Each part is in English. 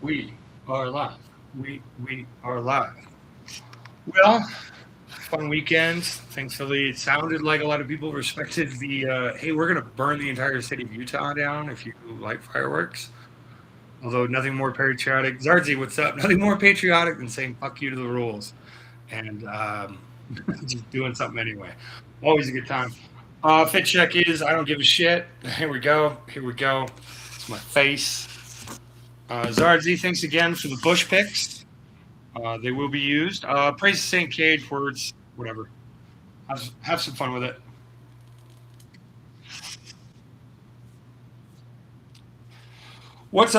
We are live. We are live. Well, fun weekend. Thankfully, it sounded like a lot of people respected the hey, we're gonna burn the entire city of Utah down if you like fireworks. Although nothing more patriotic. Zardsy, what's up? Nothing more patriotic than saying fuck you to the rules and just doing something anyway. Always a good time. Fit check is I don't give a shit. Here we go. Here we go. It's my face. Zardsy, thanks again for the bush picks. They will be used. Praise the St. Cage words, whatever. Have some fun with it. What's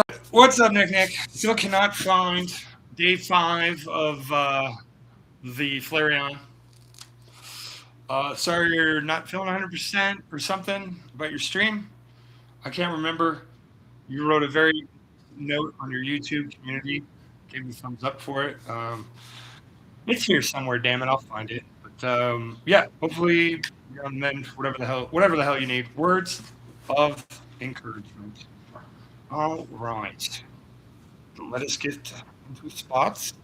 up, Nick? Nick? Still cannot find day 5 of the Flareon. Sorry you're not feeling 100% or something about your stream. I can't remember. You wrote a very note on your YouTube community. Gave me thumbs up for it. It's here somewhere. Damn it, I'll find it. But yeah, hopefully you're on mend. Whatever the hell you need. Words of encouragement. All right. Let us get into spots.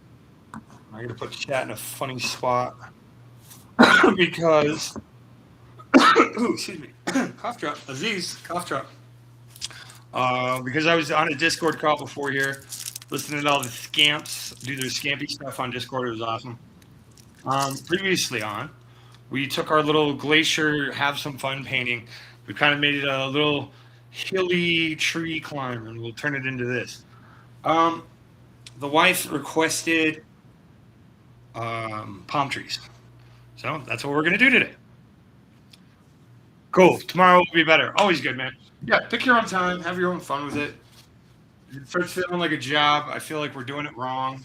I'm going to put chat in a funny spot because. Ooh, excuse me. Cough drop. Aziz, cough drop. Because I was on a Discord call before here, listening to all the scamps do their scampy stuff on Discord. It was awesome. Previously on, we took our little glacier, have some fun painting. We kind of made it a little hilly tree climb, and we'll turn it into this. The wife requested palm trees. So that's what we're going to do today. Cool. Tomorrow will be better. Always good, man. Yeah, pick your own time. Have your own fun with it. It starts feeling like a job. I feel like we're doing it wrong.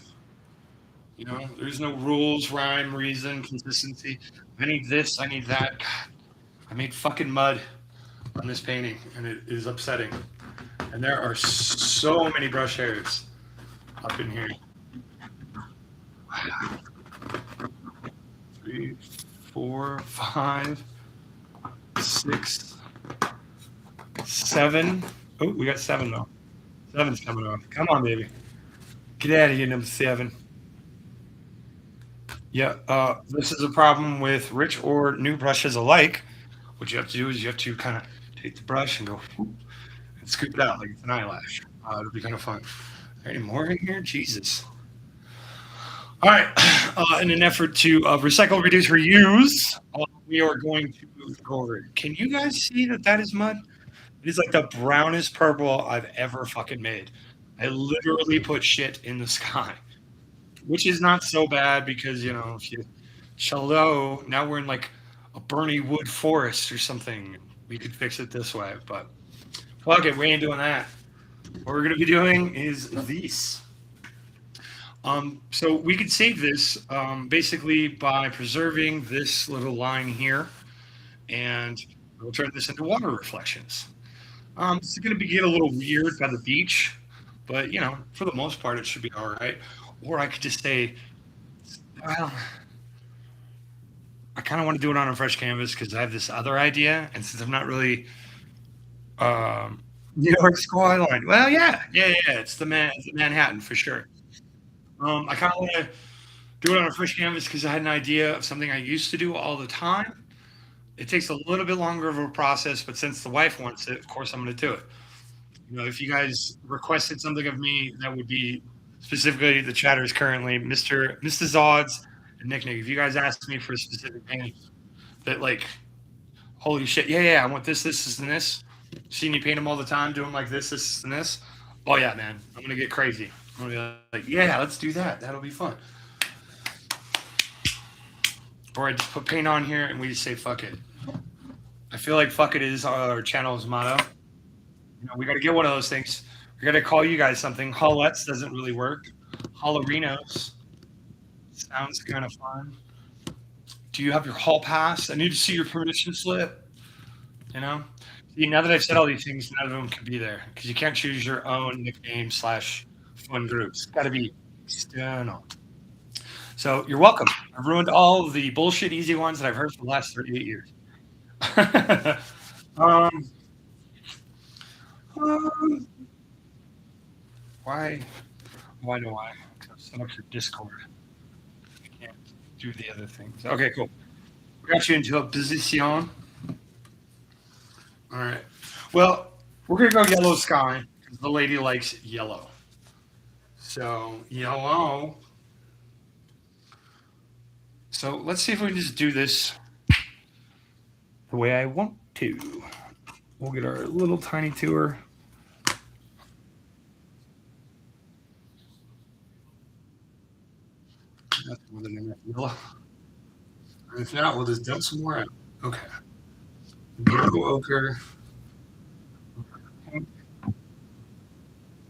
You know, there's no rules, rhyme, reason, consistency. I need this. I need that. God, I made fucking mud on this painting, and it is upsetting. And there are so many brush hairs up in here. 3, 4, 5, 6, 7. Oh, we got 7 though. 7's coming off. Come on, baby. Get out of here, number 7. Yeah, this is a problem with rich or new brushes alike. What you have to do is you have to kind of take the brush and go whoop, and scoop it out like it's an eyelash. It'll be kind of fun. Are there any more in here? Jesus. All right. In an effort to recycle, reduce, reuse, we are going to go over it. Can you guys see that that is mud? It is like the brownest purple I've ever fucking made. I literally put shit in the sky, which is not so bad because, you know, if you cello, now we're in like a Bernie wood forest or something. We could fix it this way, but fuck it, we ain't doing that. What we're going to be doing is this. So we could save this basically by preserving this little line here, and we'll turn this into water reflections. It's going to get a little weird by the beach, but you know, for the most part, it should be all right. Or I could just say, well, I kind of want to do it on a fresh canvas because I have this other idea, and since I'm not really New York skyline, well, yeah, it's it's the Manhattan for sure. I kind of want to do it on a fresh canvas because I had an idea of something I used to do all the time. It takes a little bit longer of a process, but since the wife wants it, of course I'm going to do it. You know, if you guys requested something of me, that would be specifically the chatters currently, Mr. Zods and Nick Nick. If you guys asked me for a specific painting that like, holy shit, yeah, I want this, and this. Seeing you paint them all the time, do them like this, and this. Oh yeah, man, I'm gonna get crazy. I'm gonna be like, yeah, let's do that. That'll be fun. Or I just put paint on here and we just say fuck it. I feel like fuck it is our channel's motto. You know, we got to get one of those things. We got to call you guys something. Hollettes doesn't really work. Hollerinos sounds kind of fun. Do you have your hall pass? I need to see your permission slip. You know? See, now that I've said all these things, none of them can be there because you can't choose your own nickname / fun groups. It's got to be external. So you're welcome. I've ruined all the bullshit easy ones that I've heard for the last 38 years. um, why? Why do I? Because I've set up your Discord. I can't do the other things. Okay, cool. We got you into a position. All right. Well, we're gonna go yellow sky because the lady likes yellow. So yellow. So let's see if we can just do this the way I want to. We'll get our little tiny tour. That's more than enough yellow. If not, we'll just dump some more out. Okay. Yellow ochre.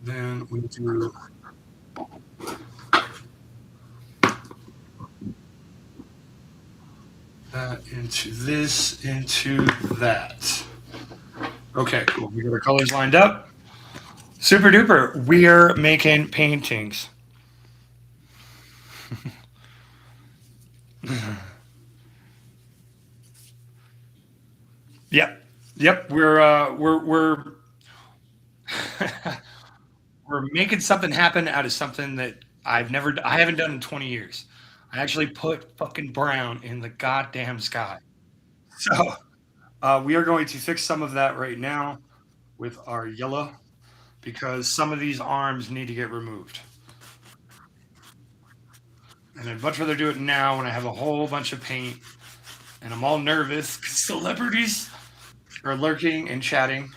Then we do that into this, into that. Okay, cool. We got our colors lined up. Super duper. We're making paintings. Yep. Yep. We're we're making something happen out of something that I haven't done in 20 years. I actually put fucking brown in the goddamn sky. So we are going to fix some of that right now with our yellow because some of these arms need to get removed. And I'd much rather do it now when I have a whole bunch of paint and I'm all nervous because celebrities are lurking and chatting.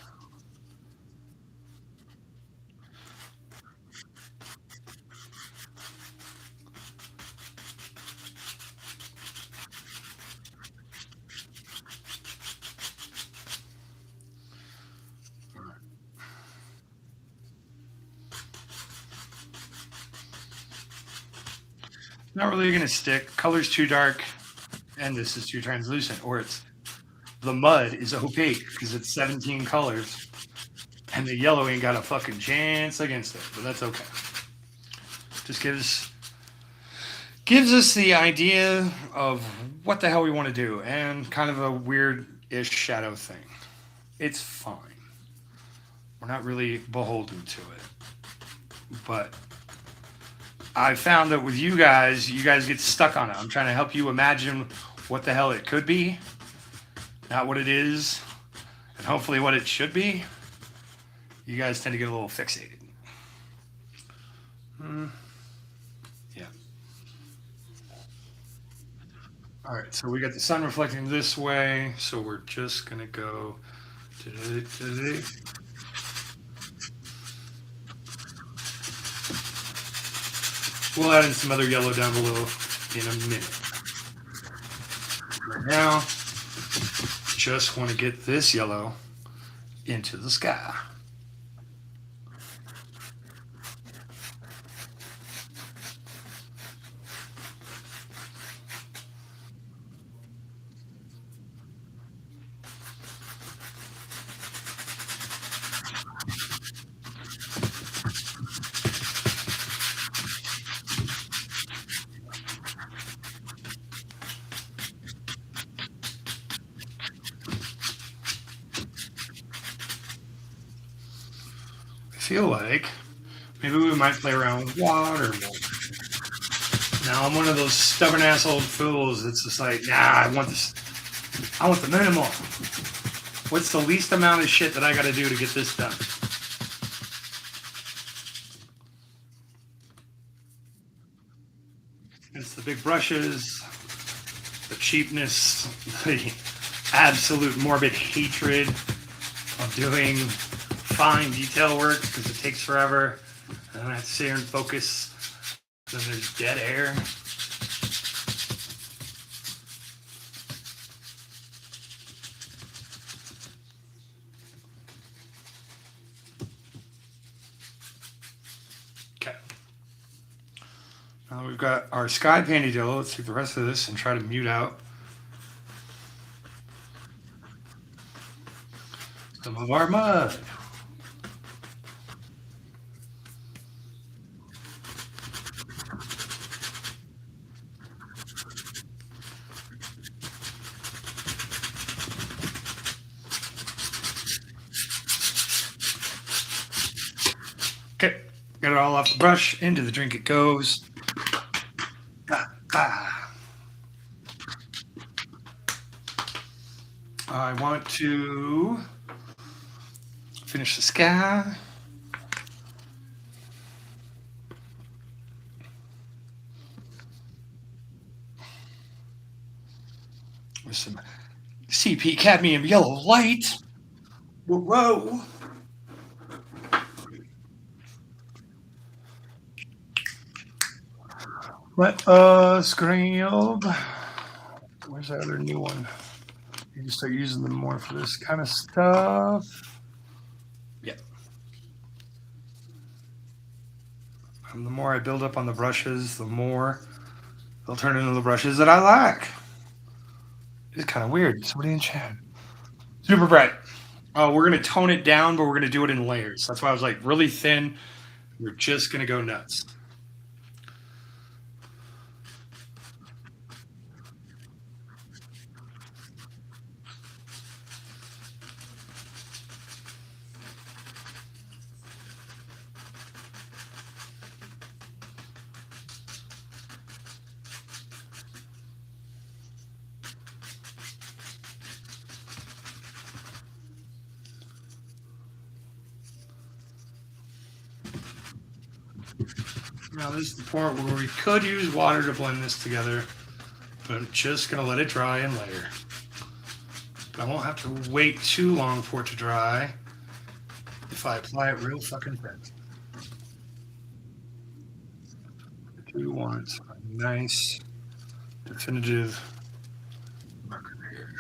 Not really going to stick. Color's too dark, and this is too translucent, or it's the mud is opaque because it's 17 colors, and the yellow ain't got a fucking chance against it. But that's okay. Just gives us the idea of what the hell we want to do, and kind of a weird-ish shadow thing. It's fine. We're not really beholden to it, but I found that with you guys get stuck on it. I'm trying to help you imagine what the hell it could be, not what it is, and hopefully what it should be. You guys tend to get a little fixated. Yeah. All right, so we got the sun reflecting this way, so we're just gonna go today. We'll add in some other yellow down below in a minute. Right now, just want to get this yellow into the sky. Feel like maybe we might play around with water more. Now I'm one of those stubborn ass old fools that's just like, nah, I want the minimal. What's the least amount of shit that I gotta do to get this done? It's the big brushes, the cheapness, the absolute morbid hatred of doing fine detail work because it takes forever. And then I have to sit here and focus. Then there's dead air. Okay. Now we've got our sky painted yellow. Let's take the rest of this and try to mute out some of our mud. Okay, Get it all off the brush. Into the drink it goes. I want to finish the sky. With some CP cadmium yellow light. Whoa. Let us grab. Where's that other new one? You can start using them more for this kind of stuff. Yep. And the more I build up on the brushes, the more they'll turn into the brushes that I like. It's kind of weird. Somebody in chat. Super bright. Oh, we're going to tone it down, but we're going to do it in layers. That's why I was like really thin. We're just going to go nuts. Now this is the part where we could use water to blend this together, but I'm just going to let it dry and layer. But I won't have to wait too long for it to dry if I apply it real fucking fast. I do want a nice, definitive marker here.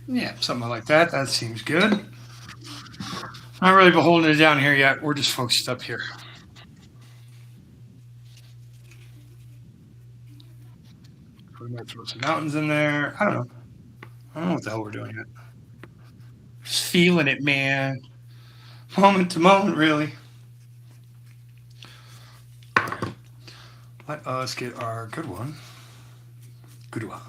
Yeah, something like that. That seems good. Not really holding it down here yet. We're just focused up here. We might throw some mountains in there. I don't know. I don't know what the hell we're doing yet. Just feeling it, man. Moment to moment, really. Let us get our good one. Good one.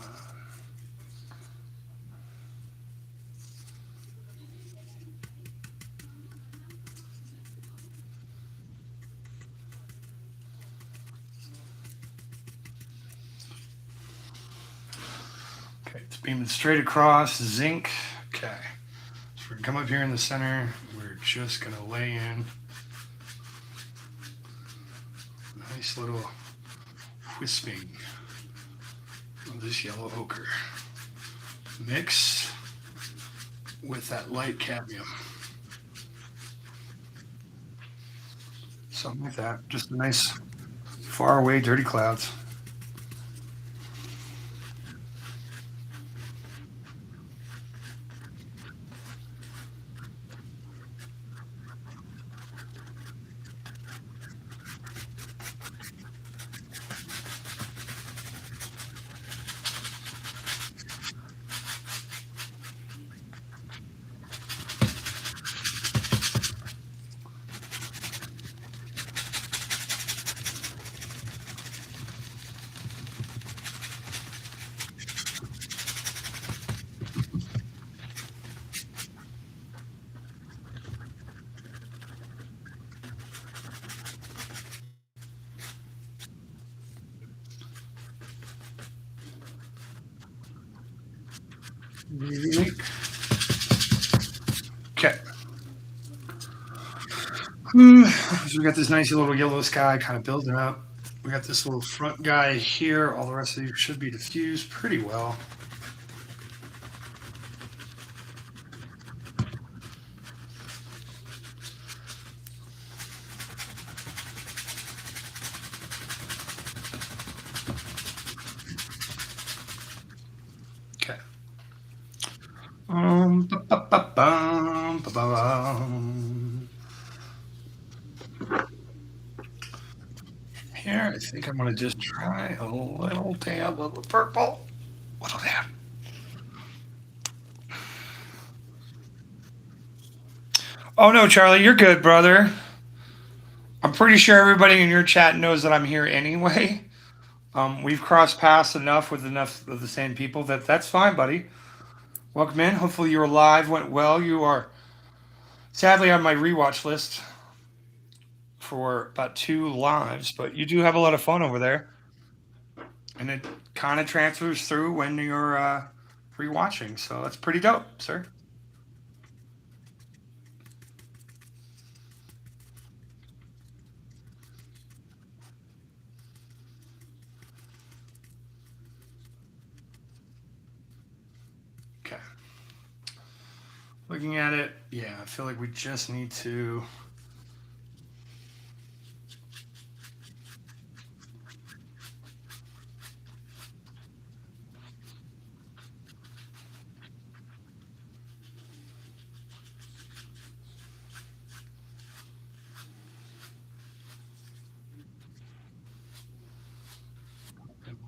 Okay, it's beaming straight across. Zinc. Okay. So we're going to come up here in the center. We're just going to lay in a nice little wisping of this yellow ochre. Mix with that light cadmium. Something like that. Just a nice, far away, dirty clouds. Okay. So we got this nice little yellow sky kind of building up. We got this little front guy here. All the rest of these should be diffused pretty well. Okay. Here, I think I'm going to just try a little dab of the purple. Little dab. Oh no, Charlie, you're good, brother. I'm pretty sure everybody in your chat knows that I'm here anyway. We've crossed paths enough with enough of the same people that's fine, buddy. Welcome in. Hopefully your live went well. You are sadly on my rewatch list for about 2 lives, but you do have a lot of fun over there, and it kind of transfers through when you're rewatching. So that's pretty dope, sir. Okay. Looking at it, yeah, I feel like we just need to.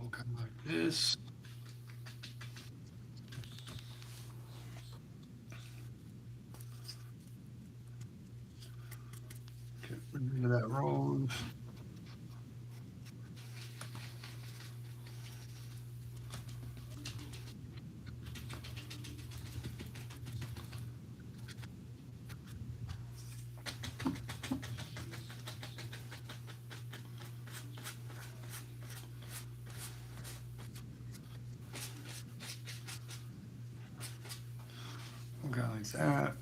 We'll come like this. Get rid of that rose. We'll go like that.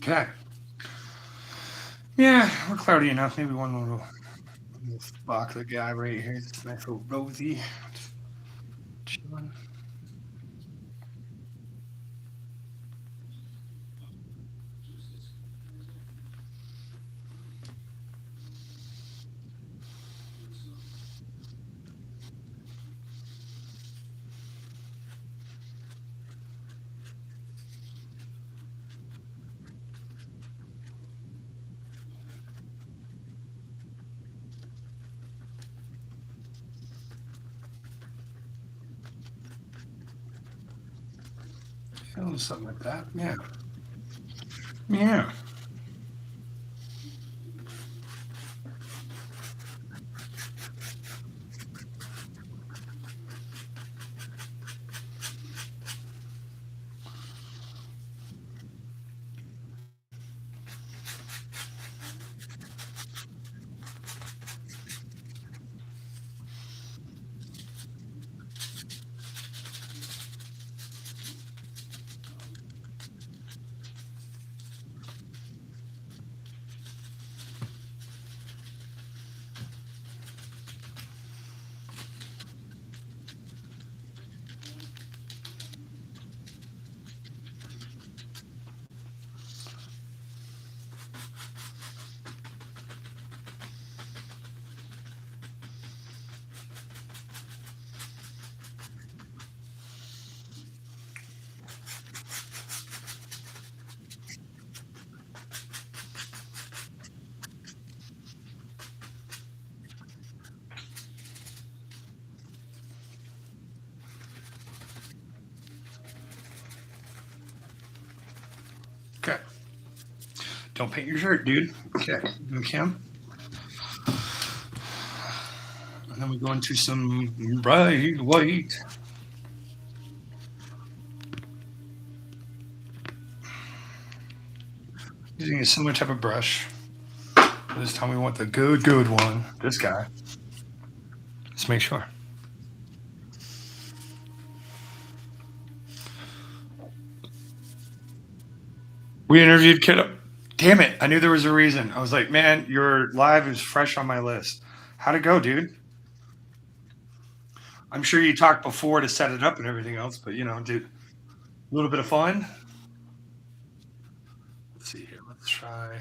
Okay. Yeah, we're cloudy enough. Maybe one little spot the guy right here. This nice little rosy. Chilling. Something like that. Yeah. Yeah. Don't paint your shirt, dude. Okay, Kim. And then we go into some bright white. Using a similar type of brush. This time we want the good one. This guy. Let's make sure. We interviewed Kiddo. Damn it. I knew there was a reason. I was like, man, your live is fresh on my list. How'd it go, dude? I'm sure you talked before to set it up and everything else, but dude, a little bit of fun. Let's see here. Let's try.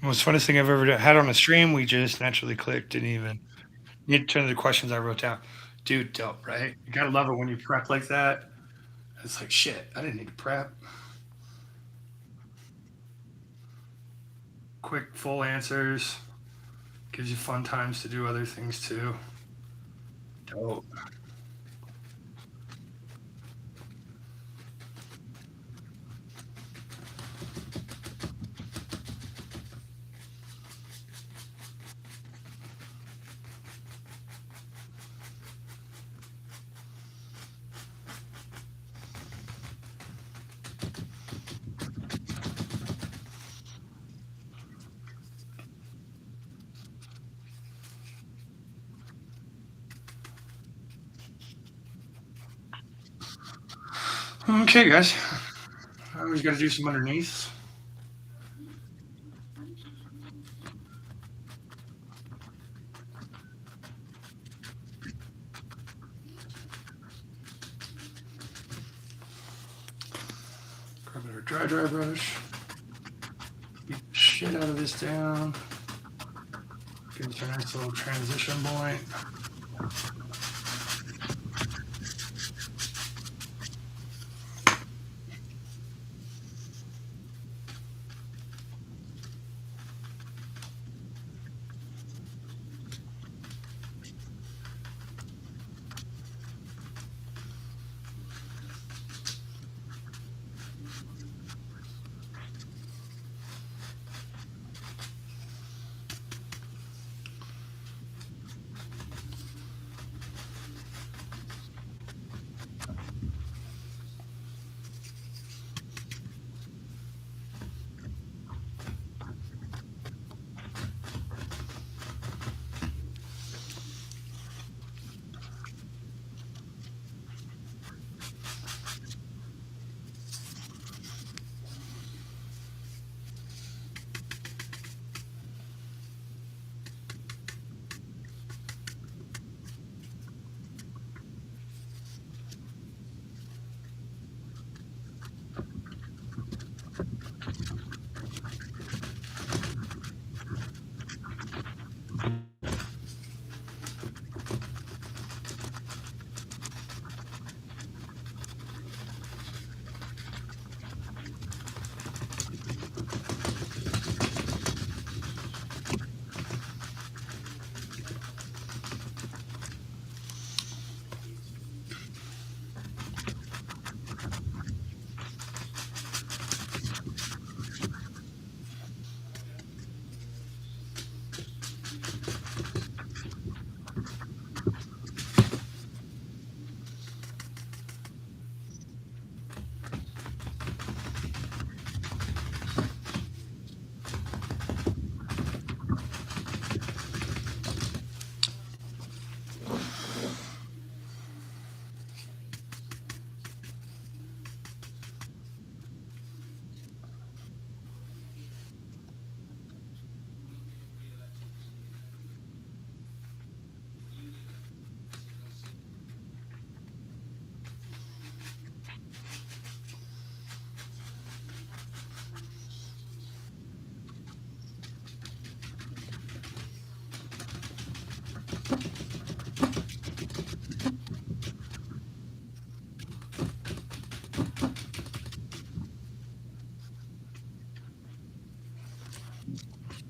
Most funnest thing I've ever had on a stream. We just naturally clicked. Didn't even need to turn to the questions I wrote down. Dude, dope, right? You gotta love it when you prep like that. It's like shit. I didn't need to prep. Quick, full answers. Gives you fun times to do other things too. Dope. Okay, guys. I always got to do some underneath. Grab our dry brush. Beat the shit out of this down. Give us a nice little transition point.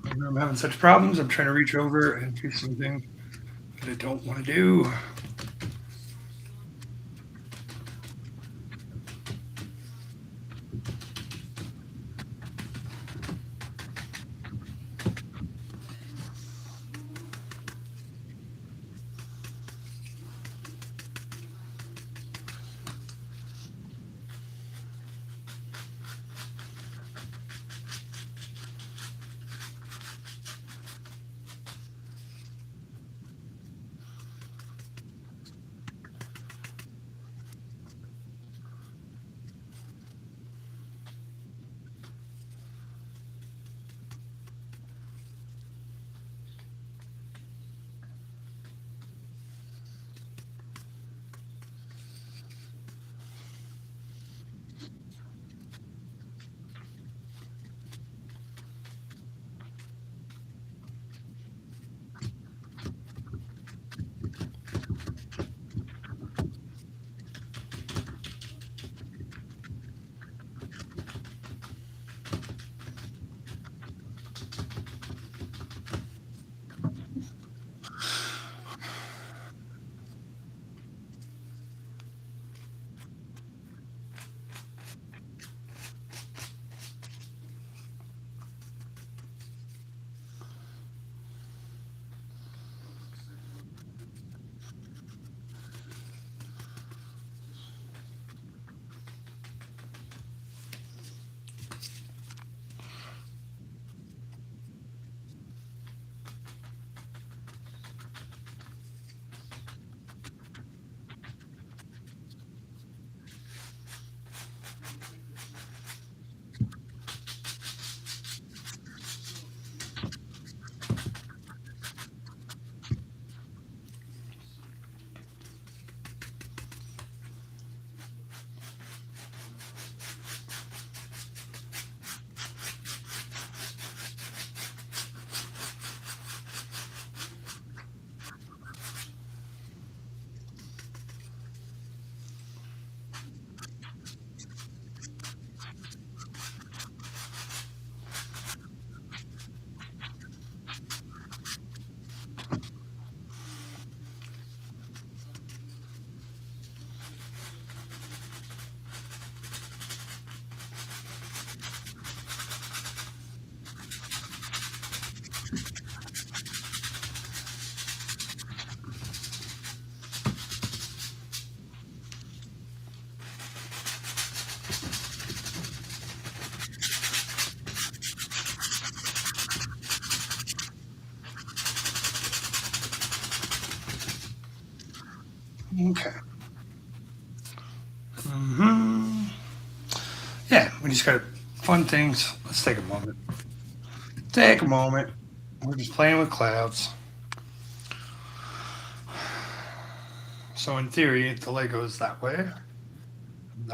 I'm having such problems. I'm trying to reach over and do something that I don't want to do. Okay. Hmm. Yeah, we just got fun things. Let's take a moment. Take a moment. We're just playing with clouds. So in theory, the light goes that way, and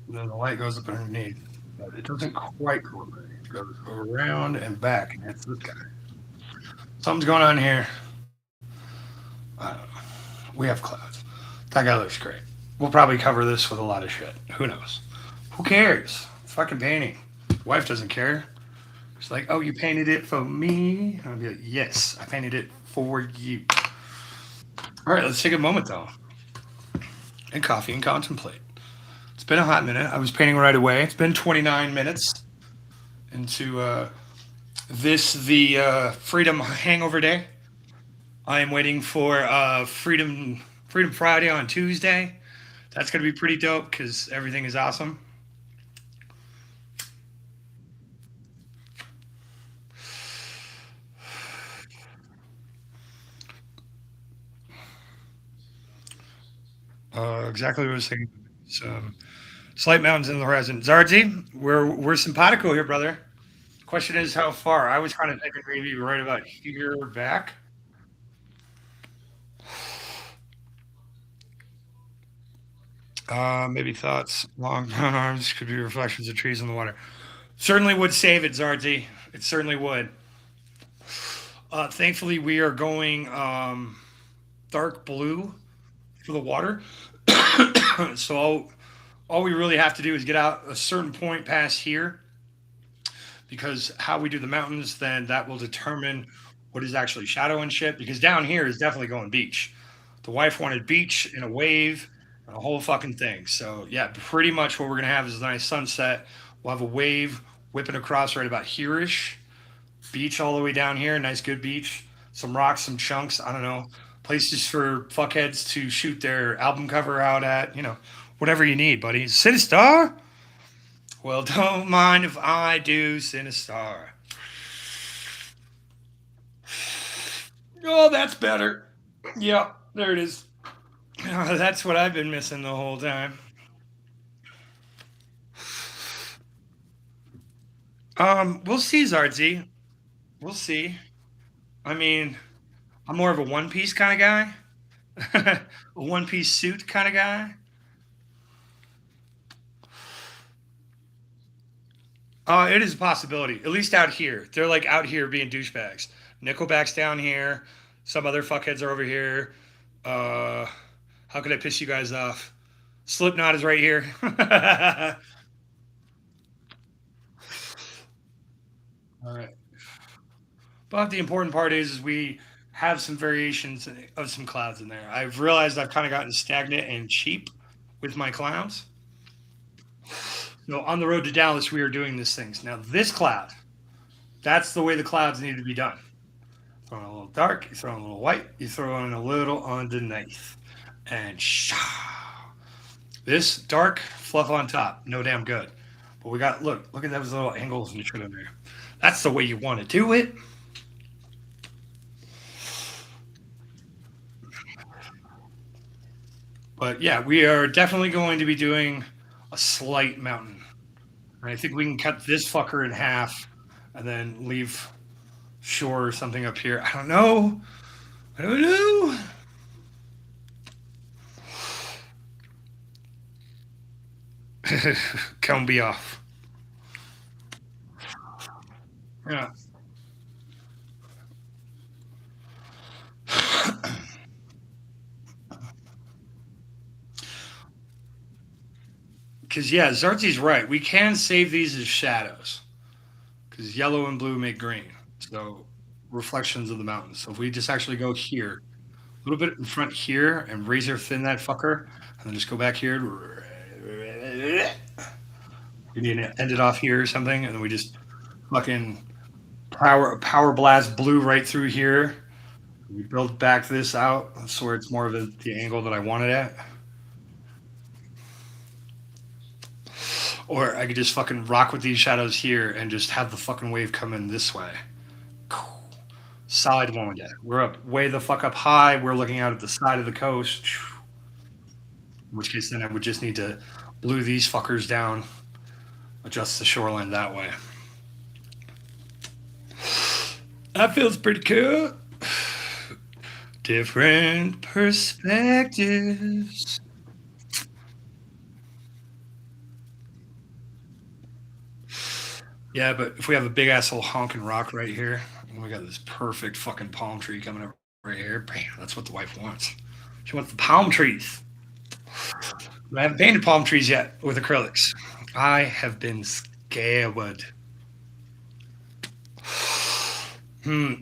then the light goes up underneath. But it doesn't quite go away. It goes around and back, and hits this guy. Something's going on here. I don't know. We have clouds. That guy looks great. We'll probably cover this with a lot of shit. Who knows? Who cares? It's fucking painting. Wife doesn't care. She's like, "Oh, you painted it for me?" I'll be like, "Yes, I painted it for you." All right, let's take a moment though, and coffee and contemplate. It's been a hot minute. I was painting right away. It's been 29 minutes into the Freedom Hangover Day. I am waiting for Freedom Friday on Tuesday. That's gonna be pretty dope because everything is awesome. Exactly what I was saying. So, slight mountains in the horizon. Zardzi, we're simpatico here, brother. Question is how far? I was kind of thinking maybe right about here back. Maybe thoughts. Long arms could be reflections of trees in the water. Certainly would save it, Zardzi. It certainly would. Thankfully, we are going dark blue for the water. So all we really have to do is get out a certain point past here because how we do the mountains, then that will determine what is actually shadow and shit. Because down here is definitely going beach. The wife wanted beach and a wave and a whole fucking thing. So yeah, pretty much what we're gonna have is a nice sunset. We'll have a wave whipping across right about here-ish. Beach all the way down here, nice good beach. Some rocks, some chunks. I don't know, places for fuckheads to shoot their album cover out at. Whatever you need, buddy. Sinistar. Well, don't mind if I do, Sinistar. Oh, that's better. Yep, there it is. That's what I've been missing the whole time. We'll see, Zardsy. We'll see. I mean, I'm more of a One Piece kind of guy. A One Piece suit kind of guy. It is a possibility. At least out here, they're like out here being douchebags. Nickelback's down here. Some other fuckheads are over here. Uh, how could I piss you guys off? Slipknot is right here. All right. But the important part is we have some variations of some clouds in there. I've realized I've kind of gotten stagnant and cheap with my clouds. So on the road to Dallas, we are doing these things. Now, this cloud, that's the way the clouds need to be done. Throw in a little dark, you throw in a little white, you throw in a little underneath. And this dark fluff on top, no damn good. But we got, look at those little angles and shit in there. That's the way you want to do it. But yeah, we are definitely going to be doing a slight mountain. And I think we can cut this fucker in half and then leave shore or something up here. I don't know. Come be off. Yeah. Because yeah, Zartzi's right. We can save these as shadows. Because yellow and blue make green. So reflections of the mountains. So if we just actually go here, a little bit in front here, and razor thin that fucker, and then just go back here. We need to end it off here or something, and then we just fucking power blast blue right through here. We build back this out so it's more of the angle that I wanted at. Or I could just fucking rock with these shadows here and just have the fucking wave come in this way. Side one yet. We're up way the fuck up high. We're looking out at the side of the coast. In which case then I would just need to blue these fuckers down. Adjust the shoreline that way. That feels pretty cool. Different perspectives. Yeah, but if we have a big asshole honking rock right here, and we got this perfect fucking palm tree coming up right here, bam, that's what the wife wants. She wants the palm trees. I haven't painted palm trees yet with acrylics. I have been scared. All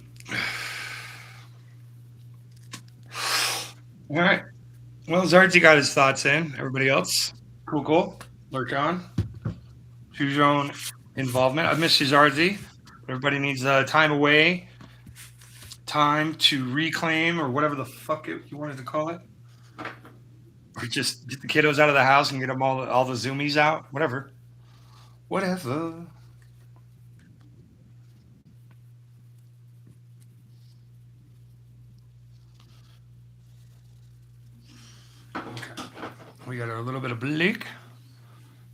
right. Well, Zardsy got his thoughts in. Everybody else? Cool. Lurk on. Choose your own involvement. I've missed you, Zardsy. Everybody needs time away, time to reclaim, or whatever the fuck you wanted to call it. Or just get the kiddos out of the house and get them all the zoomies out. Whatever. Okay. We got our little bit of bleak.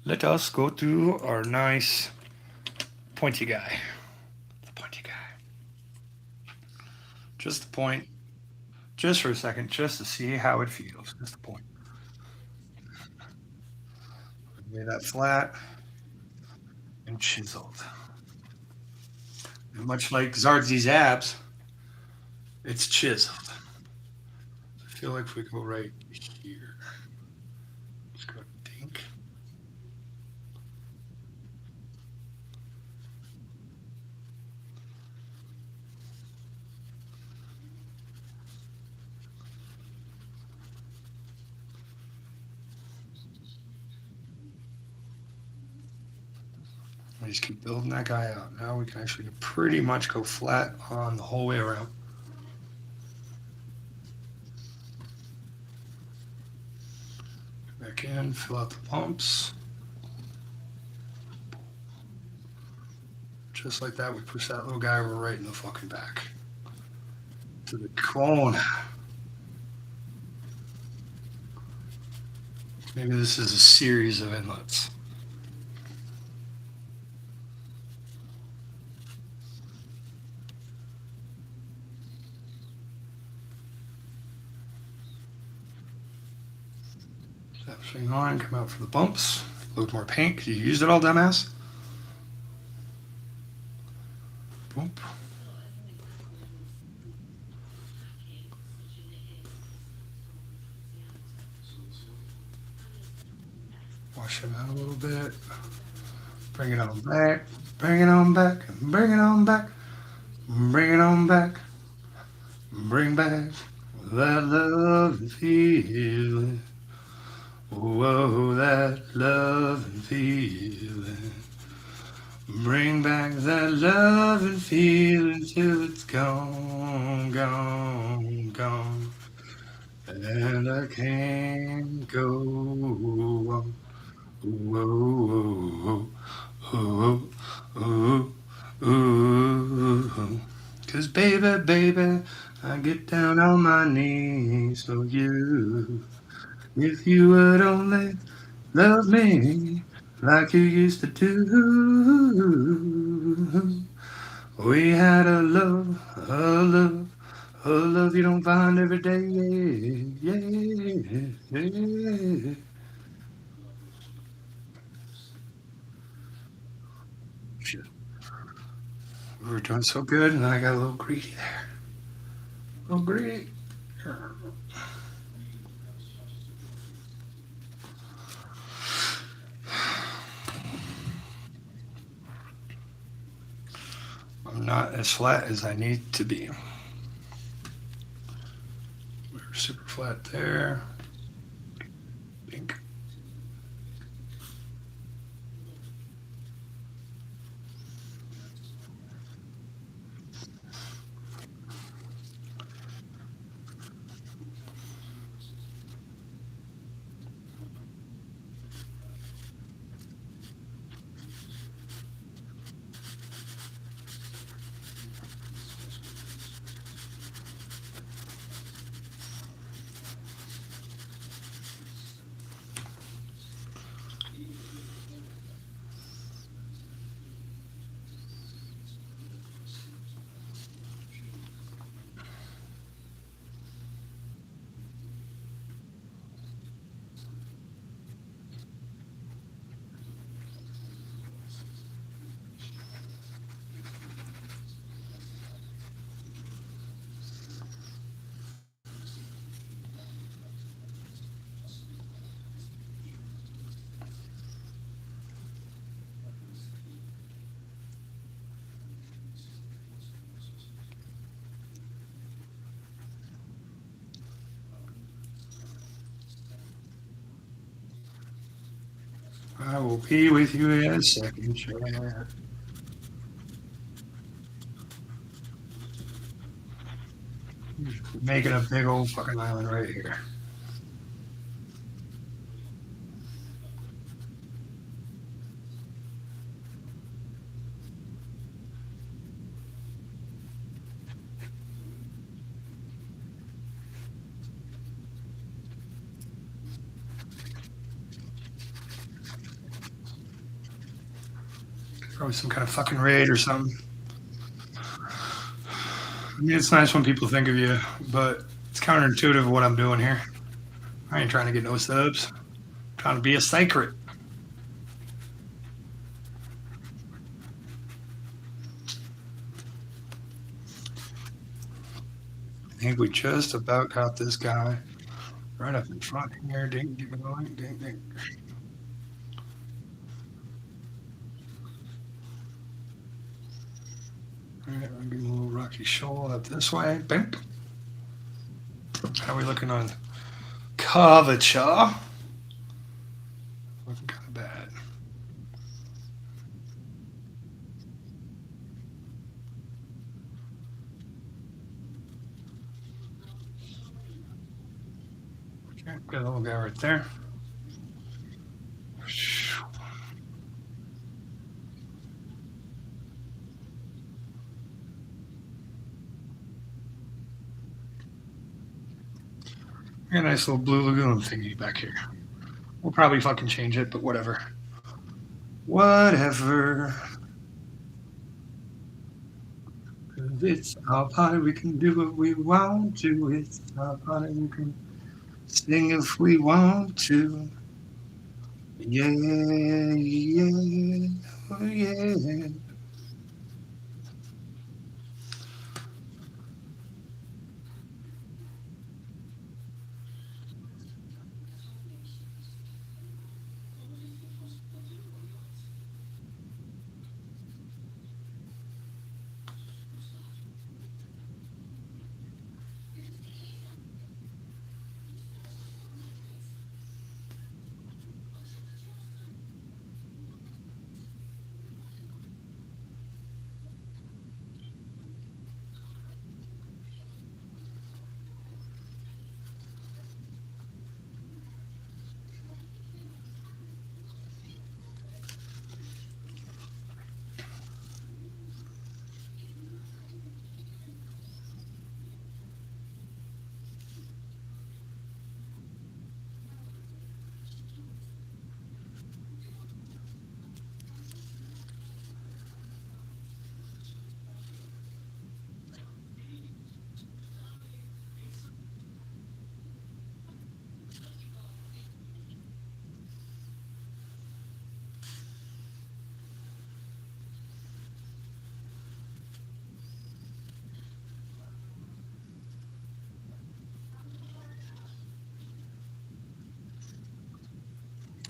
Let us go to our nice pointy guy. The pointy guy. Just a point. Just for a second, just to see how it feels. Just a point. Lay that flat and chiseled. And much like Zardzy's abs, it's chiseled. I feel like if we go right here, let's go dink. just keep building that guy out. Now we can actually pretty much go flat on the whole way around. Back in, fill out the pumps. Just like that, we push that little guy right in the fucking back. To the corner. Maybe this is a series of inlets. Step swing on, come out for the bumps. Load more paint because you used it all, dumbass. Boom. Wash him out a little bit. Bring it on back. Bring it on back. Bring it on back. Bring it on back. Bring back that love and feeling. Whoa, that love and feeling. Bring back that love and feeling till it's gone, gone, gone. And I can't go on. Whoa, whoa, whoa, whoa. 'Cause baby, baby, I get down on my knees for you. If you would only love me like you used to do. We had a love, a love, a love you don't find every day. Yeah, yeah. Shit. We were doing so good, and I got a little greedy there. A little greedy. I'm not as flat as I need to be. We're super flat there. Pink. I will be with you in a second, Chad. Making a big old fucking island right here. Probably some kind of fucking raid or something. I mean, it's nice when people think of you, but it's counterintuitive what I'm doing here. I ain't trying to get no subs. I'm trying to be a secret. I think we just about got this guy right up in front here. Ding, ding, ding, ding, ding. All right, I'll give him a little rocky shoal up this way. Bing. How are we looking on curvature? Looking kind of bad. Okay, got a little guy right there. Got a nice little blue lagoon thingy back here. We'll probably fucking change it, but whatever. Whatever. It's our party, we can do what we want to. It's our party, we can sing if we want to. Yeah, yeah, oh yeah.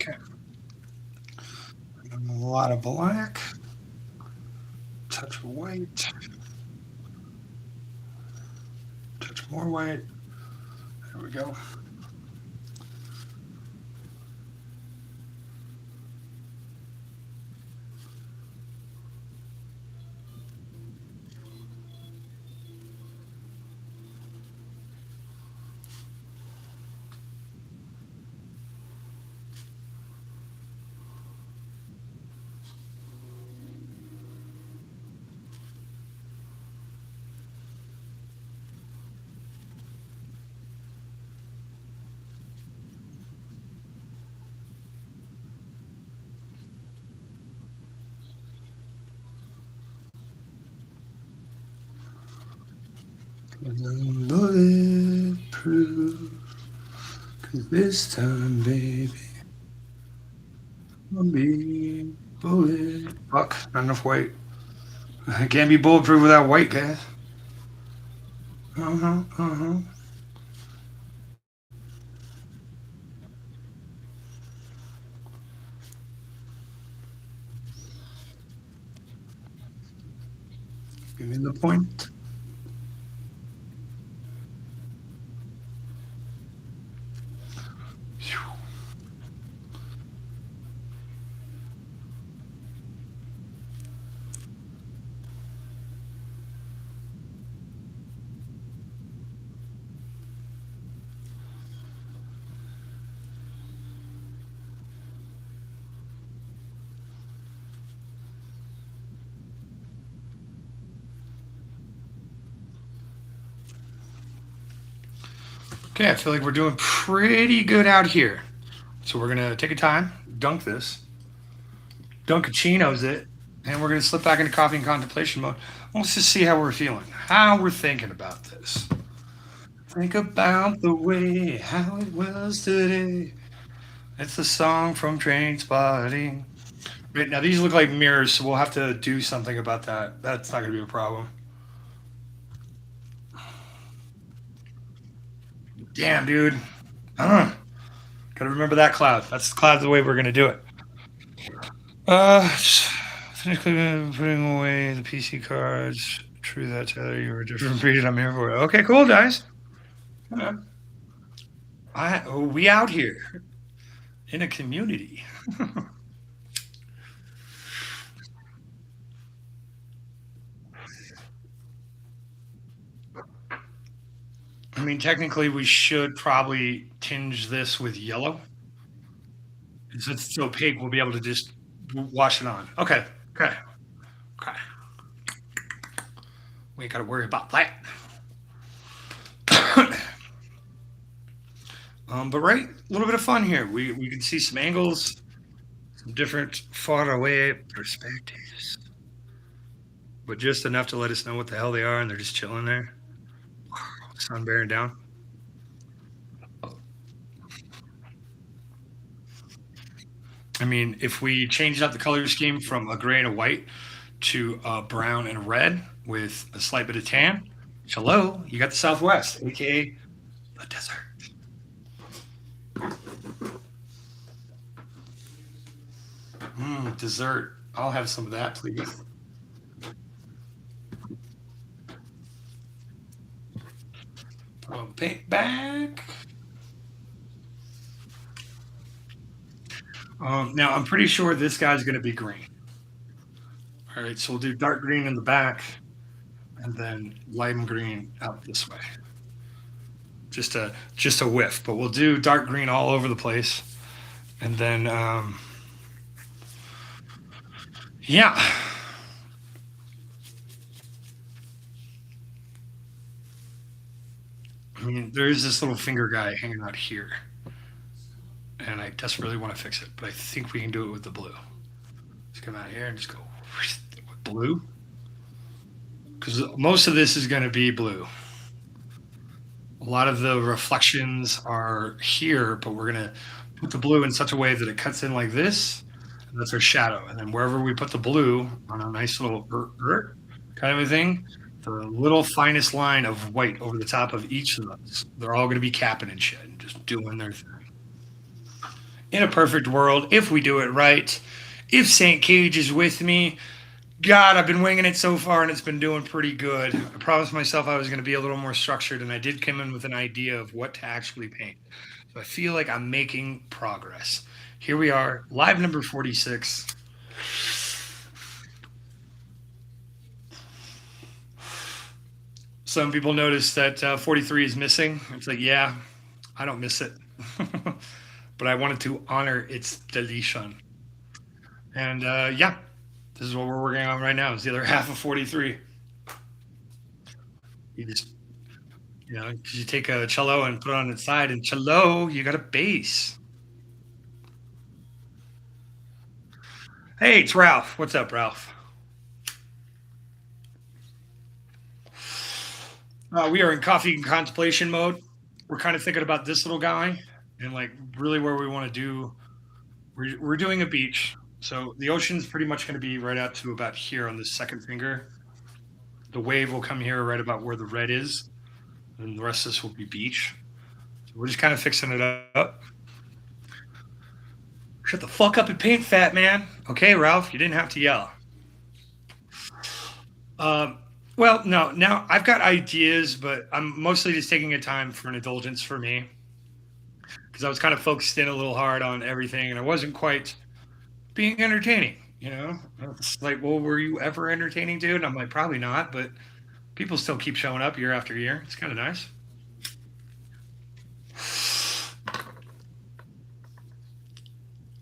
Okay. A lot of black. Touch of white. Touch more white. There we go. Bulletproof. Cause this time, baby, I'll be bullet. Fuck, not enough white. I can't be bulletproof without white, guys. Uh huh, uh huh. Give me the point. Okay, I feel like we're doing pretty good out here. So we're gonna take a time, dunk this, Dunkachino's it, and we're gonna slip back into coffee and contemplation mode. Let's just see how we're feeling, how we're thinking about this. Think about the way how it was today. It's the song from Train Spotting. Right now, these look like mirrors, so we'll have to do something about that. That's not gonna be a problem. Damn, dude. Gotta remember that cloud. That's the cloud the way we're gonna do it. Just finish putting away the PC cards. True that, Tyler. You're a different breed. I'm here for it. Okay, cool, guys. Yeah. We out here in a community. I mean, technically, we should probably tinge this with yellow. Since it's so opaque, we'll be able to just wash it on. Okay. Okay. Okay. We ain't got to worry about that. But right, a little bit of fun here. We can see some angles, some different far away perspectives, but just enough to let us know what the hell they are, and they're just chilling there. Sun bearing down. I mean, if we changed up the color scheme from a gray and a white to a brown and a red with a slight bit of tan, hello, you got the Southwest, aka the desert. Dessert. I'll have some of that, please. Paint back. Now, I'm pretty sure this guy's going to be green. All right, so we'll do dark green in the back and then lime green out this way. Just a whiff, but we'll do dark green all over the place. And then, yeah. I mean, there is this little finger guy hanging out here. And I desperately want to fix it, but I think we can do it with the blue. Let's come out here and just go with blue. Because most of this is going to be blue. A lot of the reflections are here, but we're going to put the blue in such a way that it cuts in like this. And that's our shadow. And then wherever we put the blue on a nice little kind of a thing, the little finest line of white over the top of each of those, they're all going to be capping and shit and just doing their thing. In a perfect world, if we do it right, if St. Cage is with me, God, I've been winging it so far and it's been doing pretty good. I promised myself I was going to be a little more structured and I did come in with an idea of what to actually paint. So I feel like I'm making progress. Here we are, live number 46. Some people notice that 43 is missing. It's like, yeah, I don't miss it. But I wanted to honor its deletion. And yeah, this is what we're working on right now. It's the other half of 43. You just, you take a cello and put it on its side, and cello, you got a bass. Hey, it's Ralph. What's up, Ralph? We are in coffee and contemplation mode. We're kind of thinking about this little guy and like really where we want to do. We're doing a beach. So the ocean's pretty much going to be right out to about here on this second finger. The wave will come here right about where the red is. And the rest of this will be beach. So we're just kind of fixing it up. Shut the fuck up and paint, fat man. Okay, Ralph, you didn't have to yell. Well, no, now I've got ideas, but I'm mostly just taking a time for an indulgence for me. Because I was kind of focused in a little hard on everything and I wasn't quite being entertaining, It's like, well, were you ever entertaining, dude? And I'm like, probably not, but people still keep showing up year after year. It's kind of nice.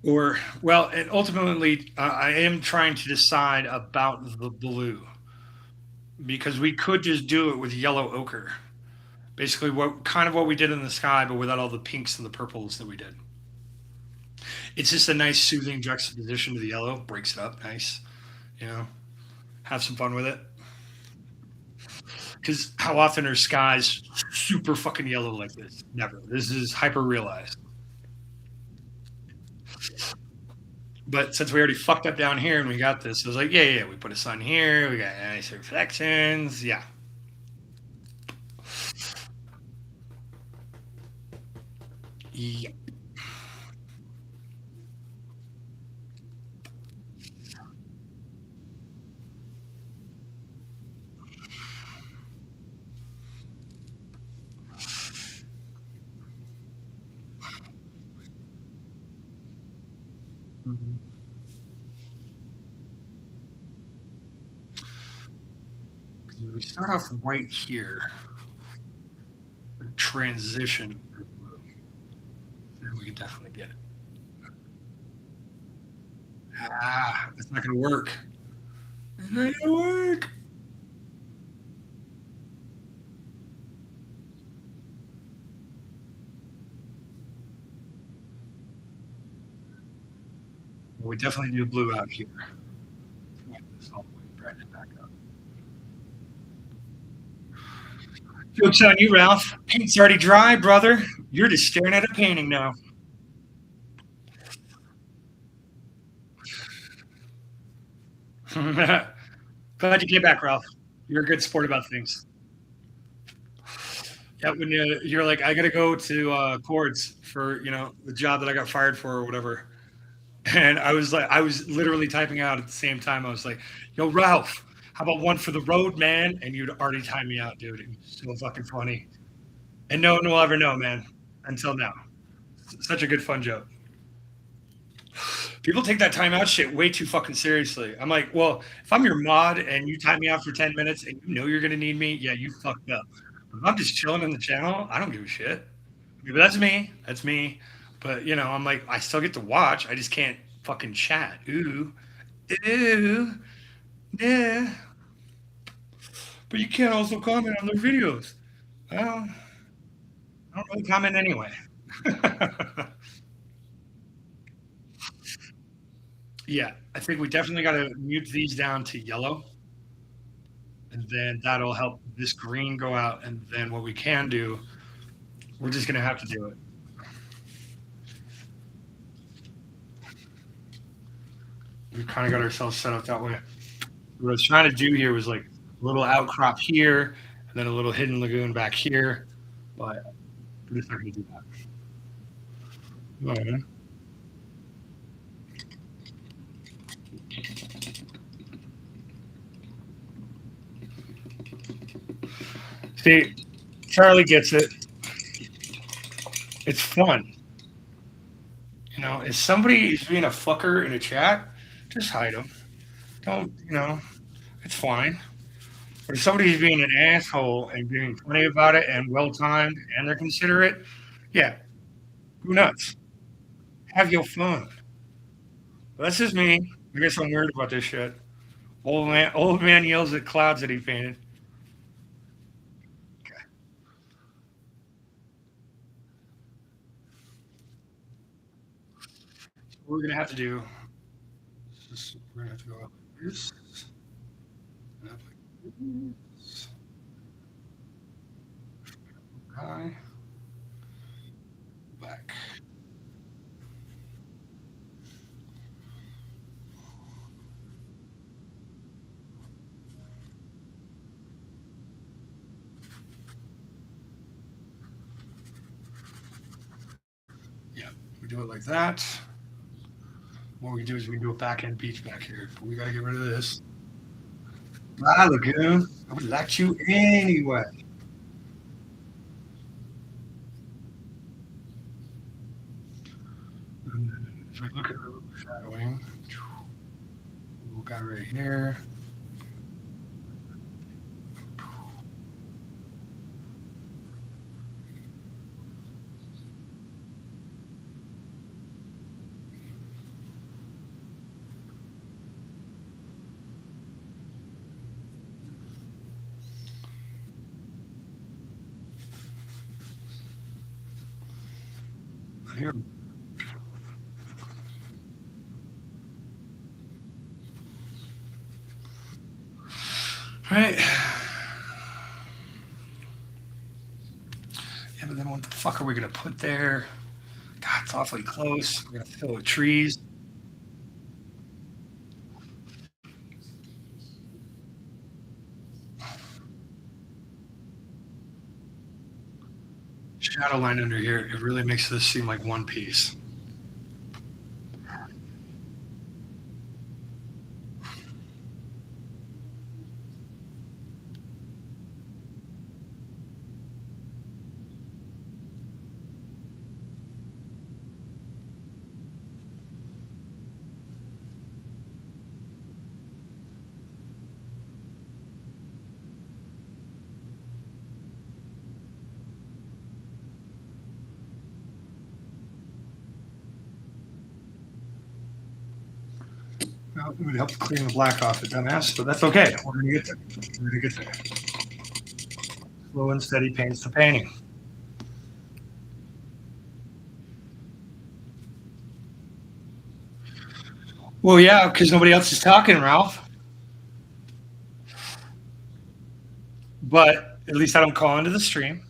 Or, well, and ultimately, I am trying to decide about the blue because we could just do it with yellow ochre. Basically, what we did in the sky, but without all the pinks and the purples that we did. It's just a nice soothing juxtaposition to the yellow. Breaks it up nice. Have some fun with it. Because how often are skies super fucking yellow like this? Never. This is hyper realized. But since we already fucked up down here and we got this, it was like, yeah, we put a sun here. We got nice reflections. Yeah. Yep. We start off right here. transition. Then we can definitely get it. Ah, it's not going to work. It's not going to work. We definitely do blue out here. This all the way, brighten it back up. Joke's on you, Ralph. Paint's already dry, brother. You're just staring at a painting now. Glad you came back, Ralph. You're a good sport about things. Yeah, when you're like, I got to go to chords for the job that I got fired for or whatever, and I was literally typing out at the same time. I was like, "Yo, Ralph, how about one for the road, man?" And you'd already timed me out, dude. It was so fucking funny, and no one will ever know, man, until now. Such a good fun joke. People take that timeout shit way too fucking seriously. I'm like, well, if I'm your mod and you time me out for 10 minutes and you know you're gonna need me, yeah, you fucked up. If I'm just chilling in the channel, I don't give a shit. But that's me. That's me. But I'm like, I still get to watch. I just can't fucking chat. Ooh, ooh, yeah. But you can't also comment on their videos. Well, I don't really comment anyway. Yeah, I think we definitely got to mute these down to yellow, and then that'll help this green go out. And then what we can do, we're just gonna have to do it. We kind of got ourselves set up that way. What I was trying to do here was like a little outcrop here, and then a little hidden lagoon back here, but we're just not gonna do that. Oh, see, Charlie gets it. It's fun. If somebody is being a fucker in a chat, just hide them. Don't, it's fine. But if somebody's being an asshole and being funny about it and well timed and they're considerate, yeah, go nuts. Have your fun. But that's just me. I guess I'm weird about this shit. Old man yells at clouds that he painted. Okay. What we're gonna have to do is we're gonna have to go up like this, and up like this, high, back. Yeah, we do it like that. What we do is we do a back end beach back here. But we gotta get rid of this. Ah, Lagoon. I would like you anyway. And then if we look at the shadowing, we got right here. Here. Right. Yeah, but then what the fuck are we gonna put there? God, it's awfully close. We're gonna fill it with trees. Shadow line under here. It really makes this seem like one piece. Well, it would help clean the black off the dumbass, but that's okay. We're gonna get there. We're gonna get there. Slow and steady paints the painting. Well, yeah, because nobody else is talking, Ralph. But at least I don't call into the stream.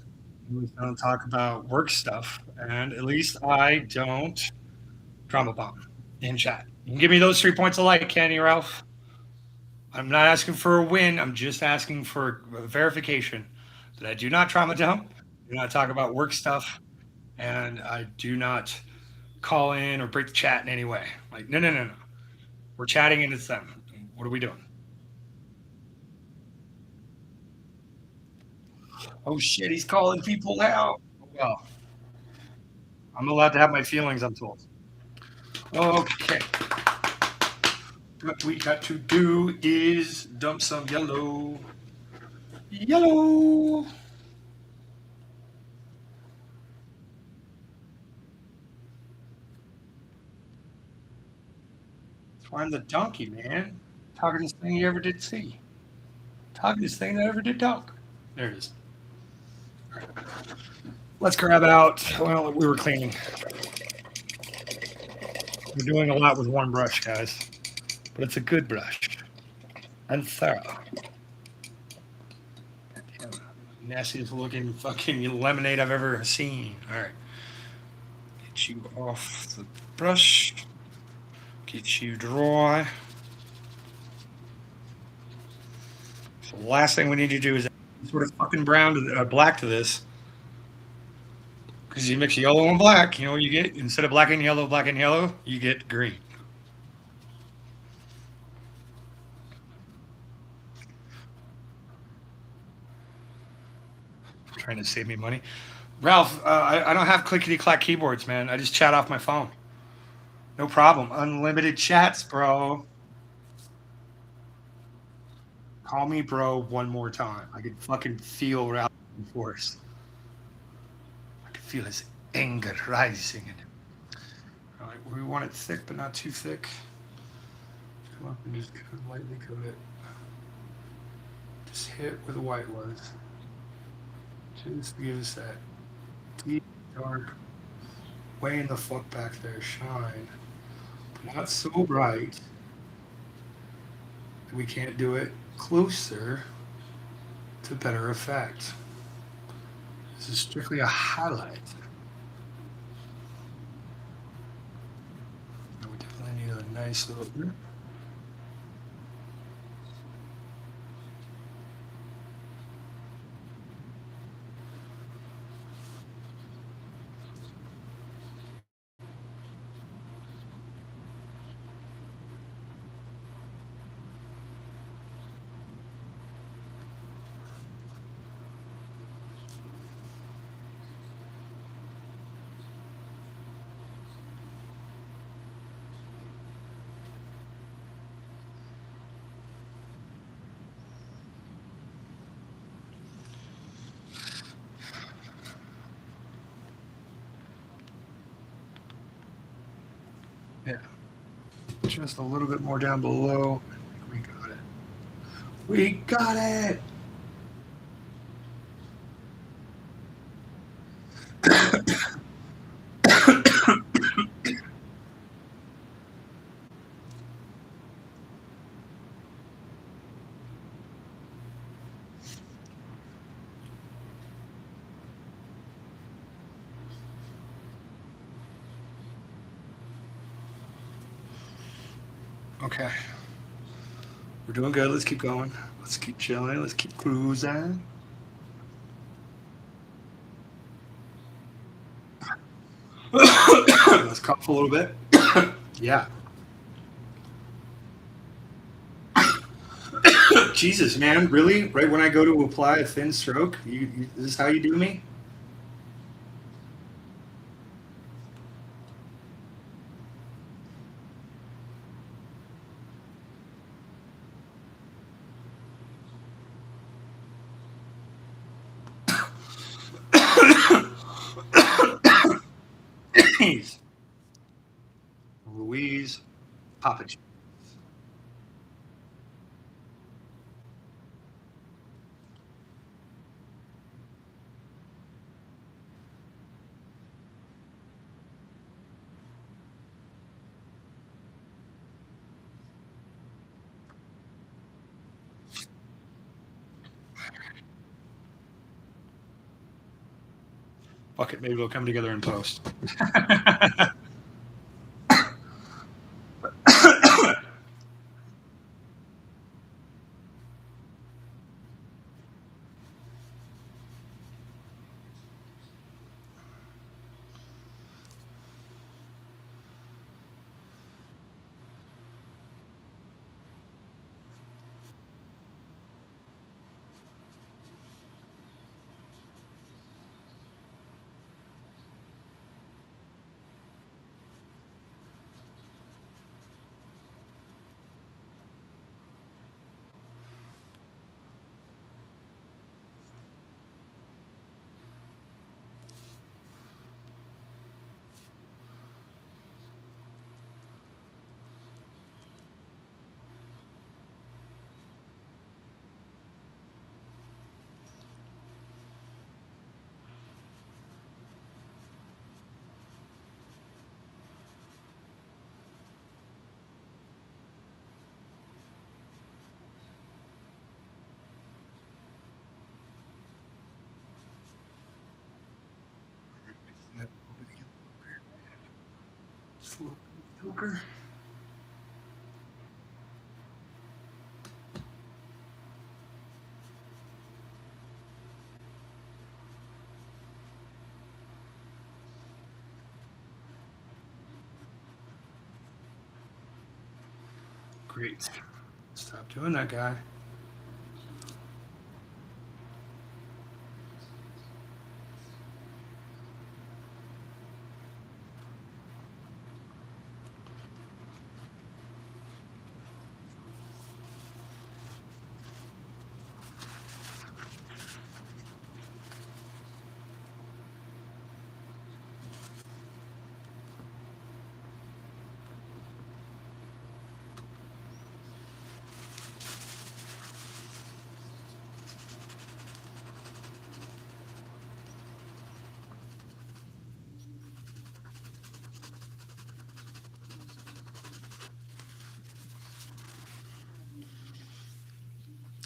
At least I don't talk about work stuff. And at least I don't drama bomb in chat. You can give me those 3 points of light, can you, Ralph? I'm not asking for a win. I'm just asking for verification that I do not trauma dump, do not talk about work stuff, and I do not call in or break the chat in any way. Like, no, no, no, no. We're chatting and it's them. What are we doing? Oh shit, he's calling people out. Well, I'm allowed to have my feelings, I'm told. Okay. What we got to do is dump some yellow. Yellow. That's why I'm the donkey, man. Talkingest thing you ever did see. Talkingest thing that ever did talk. There it is. All right. Let's grab out. Well, we were cleaning. We're doing a lot with one brush, guys. But it's a good brush. And thorough. Nastiest looking fucking lemonade I've ever seen. All right. Get you off the brush. Get you dry. So the last thing we need to do is sort of fucking brown to black to this. Because you mix yellow and black, you know what you get? Instead of black and yellow, you get green. Trying to save me money. Ralph, I don't have clickety-clack keyboards, man. I just chat off my phone. No problem. Unlimited chats, bro. Call me bro one more time. I can fucking feel Ralph's force. I can feel his anger rising. All right, we want it thick, but not too thick. Come up and just lightly coat it. Just hit where the white was. Just give us that deep, dark, way in the fuck back there shine. But not so bright that we can't do it closer to better effect. This is strictly a highlight. We definitely need a nice little. Yeah. Just a little bit more down below. We got it. We got it! Okay. We're doing good. Let's keep going. Let's keep chilling. Let's keep cruising. Let's cough a little bit. Yeah. Jesus, man. Really? Right when I go to apply a thin stroke? Is this how you do me? Louise, Papa. Fuck it, maybe it'll come together in post. Joker. Great. Stop doing that, guy.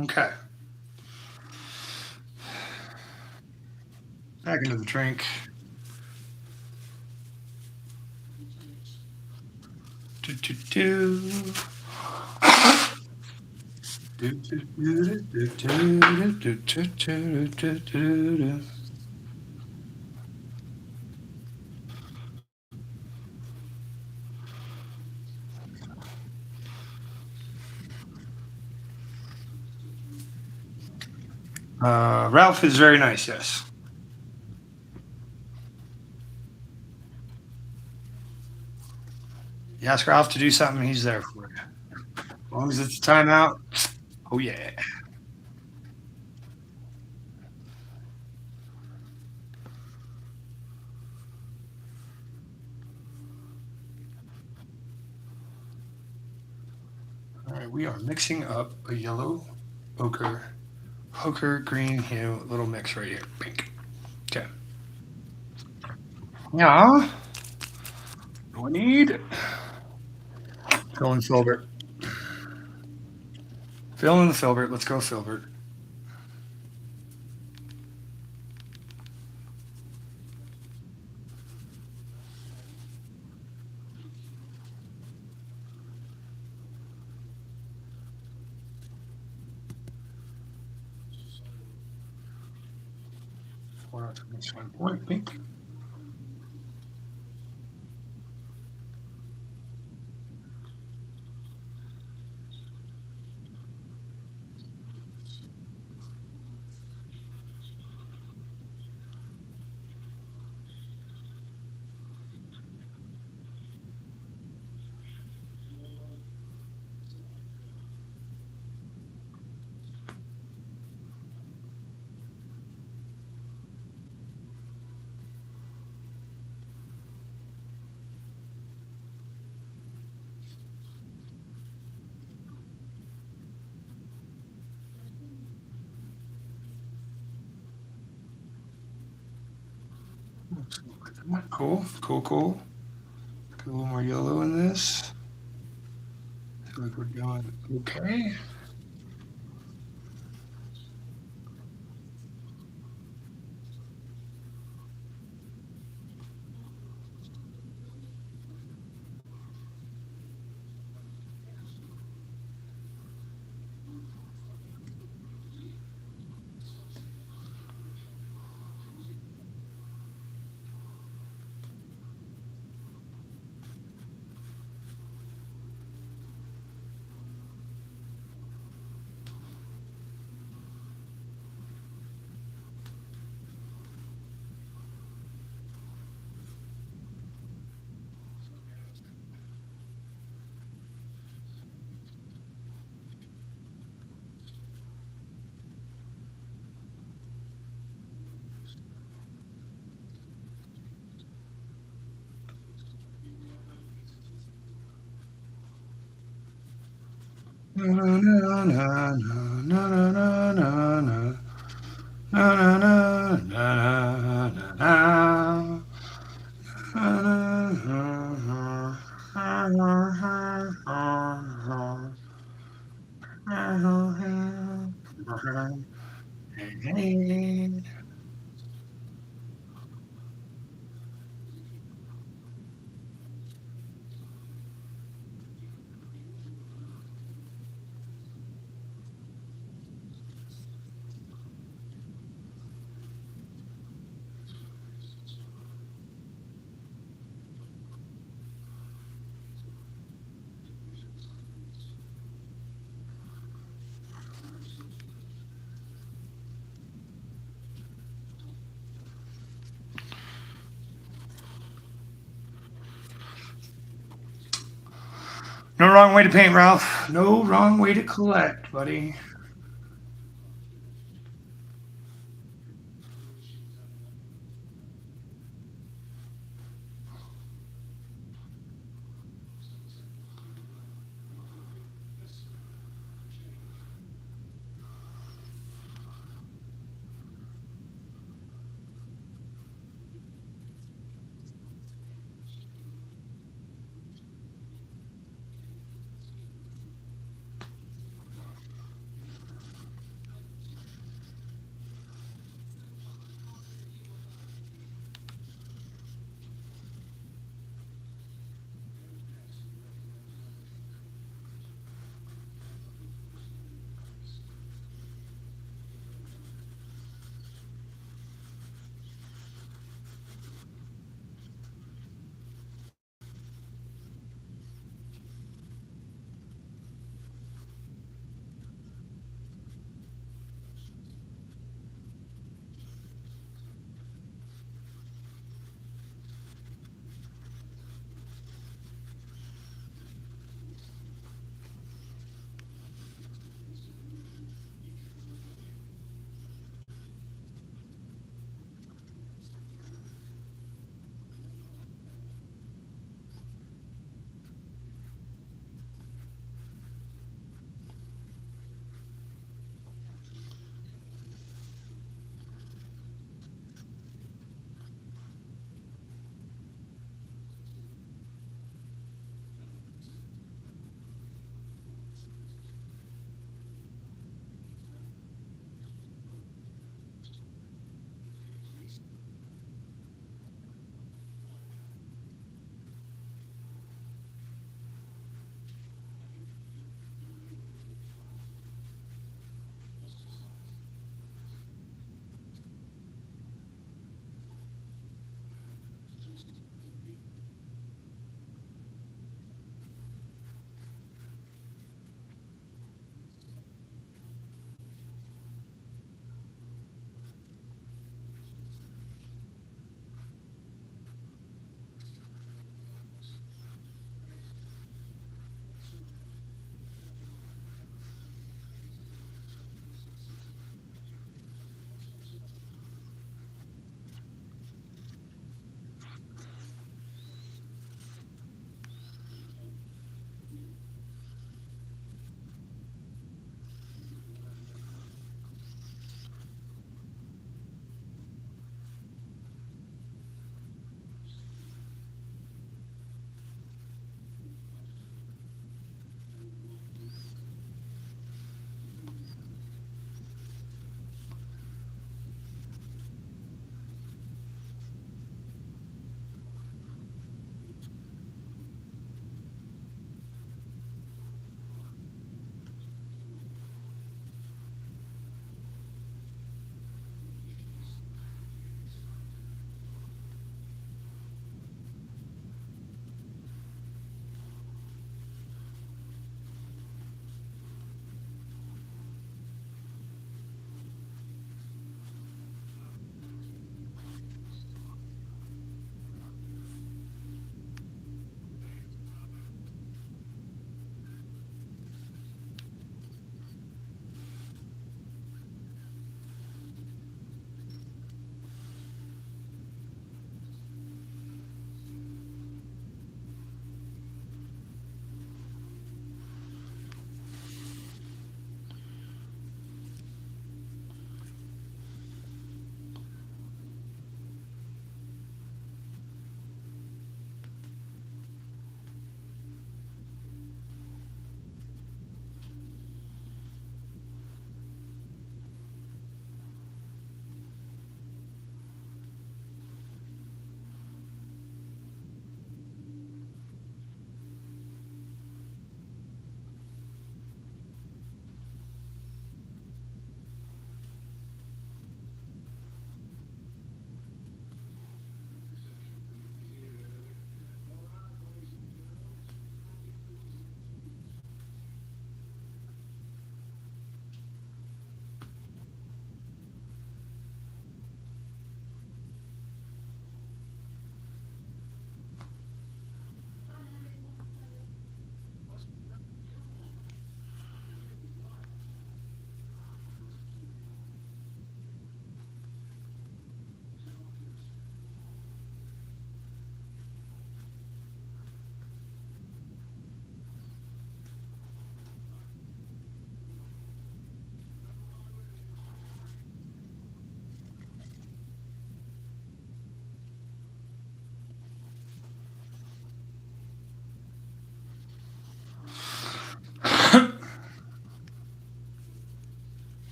Okay. Back into the drink. Do, do, do. Do, do, do, do, do, do, do, do, do, do, do. Ralph is very nice, yes. You ask Ralph to do something, he's there for you. As long as it's a timeout, oh yeah. All right, we are mixing up a yellow ochre green hue little mix right here. Pink. Okay. Yeah. What do we need? Fill in Filbert. Fill in the Filbert. Let's go, Filbert. Point pink. Cool, cool, cool. Get a little more yellow in this. Feel like we're going okay. No wrong way to paint, Ralph. No wrong way to collect, buddy.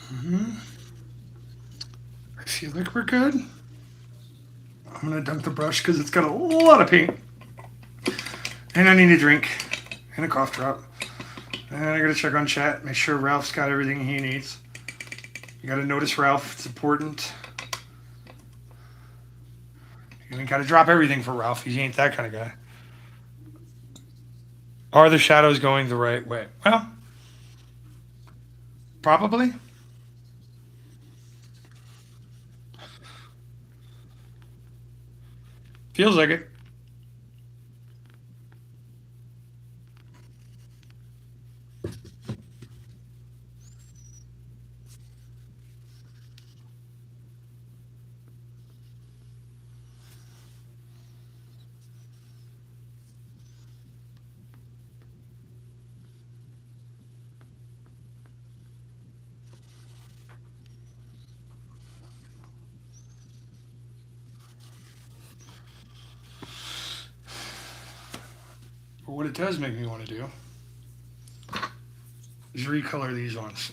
I feel like we're good. I'm gonna dunk the brush because it's got a lot of paint. And I need a drink and a cough drop. And I gotta check on chat, make sure Ralph's got everything he needs. You gotta notice Ralph, it's important. You ain't gotta drop everything for Ralph, he ain't that kind of guy. Are the shadows going the right way? Well, probably. Feels like it. But what it does make me want to do is recolor these ones.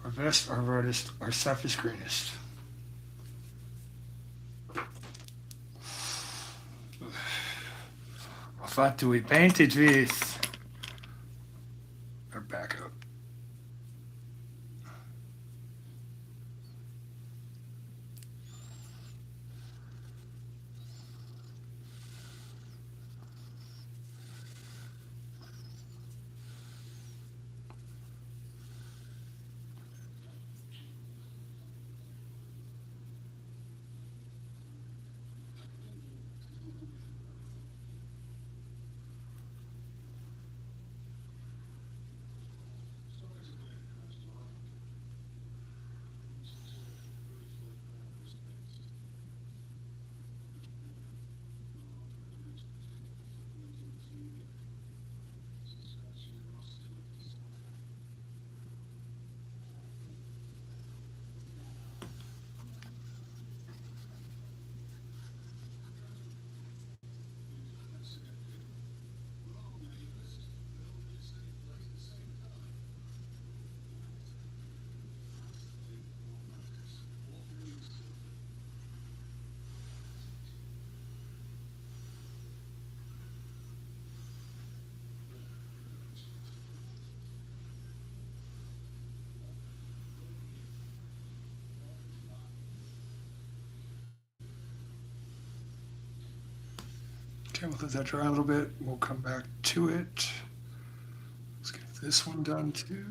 Our best, our artist, our softest, greenest. What do we paint it with? Our backup. Okay, we'll let that dry a little bit. We'll come back to it. Let's get this one done too.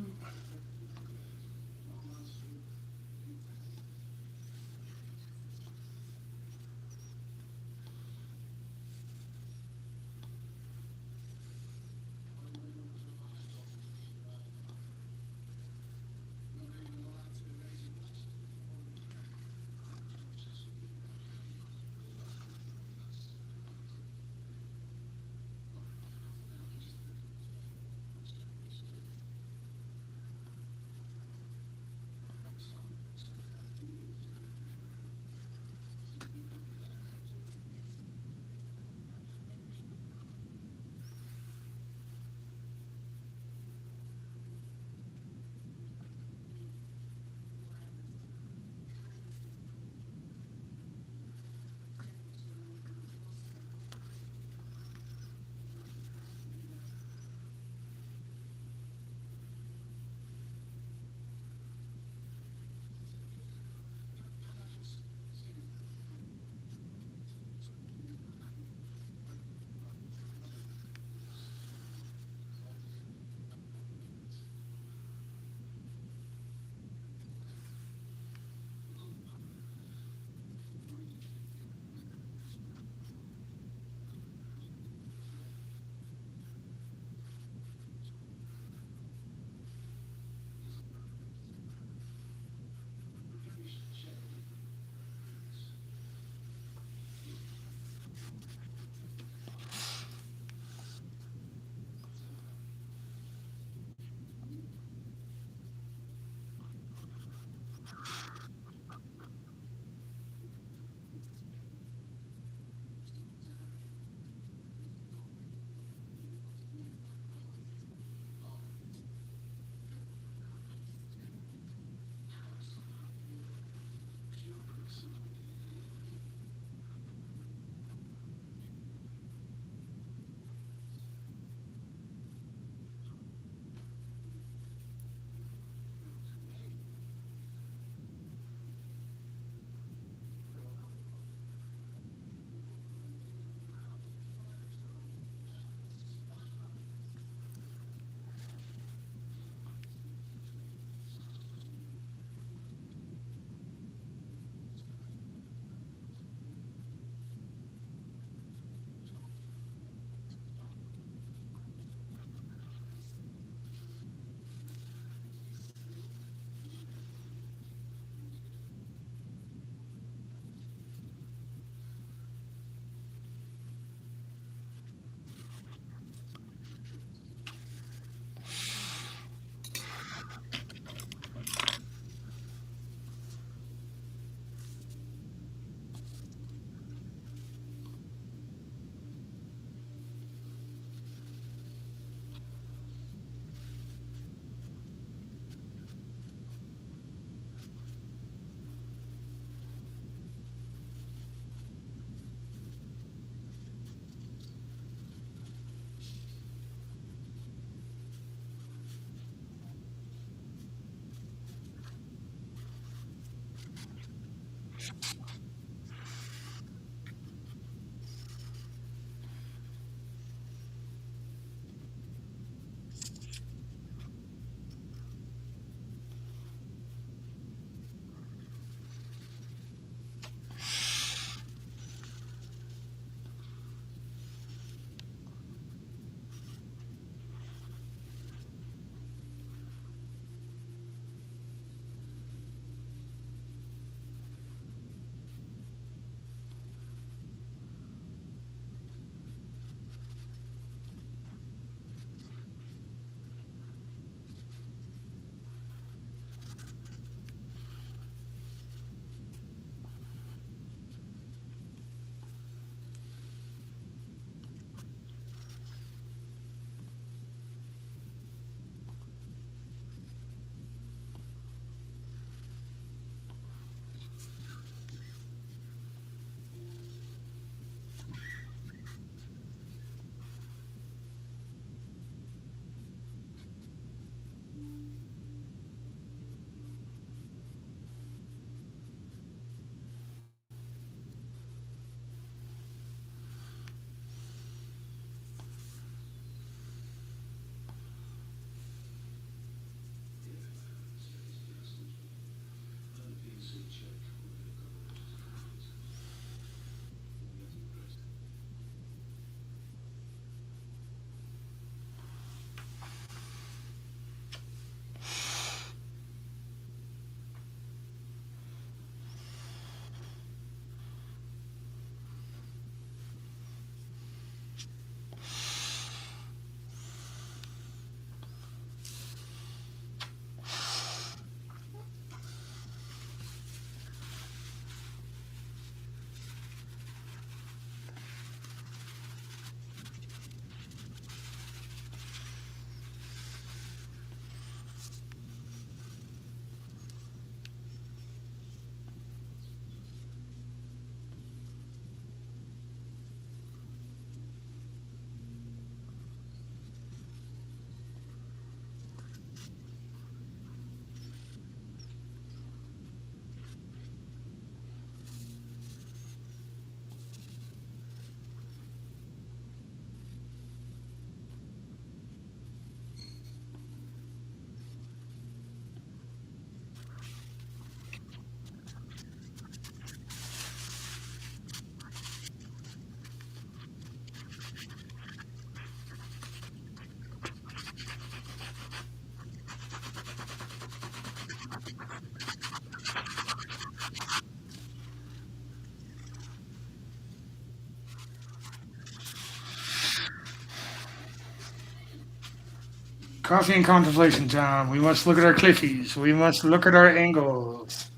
Coffee and contemplation time. We must look at our clickies. We must look at our angles.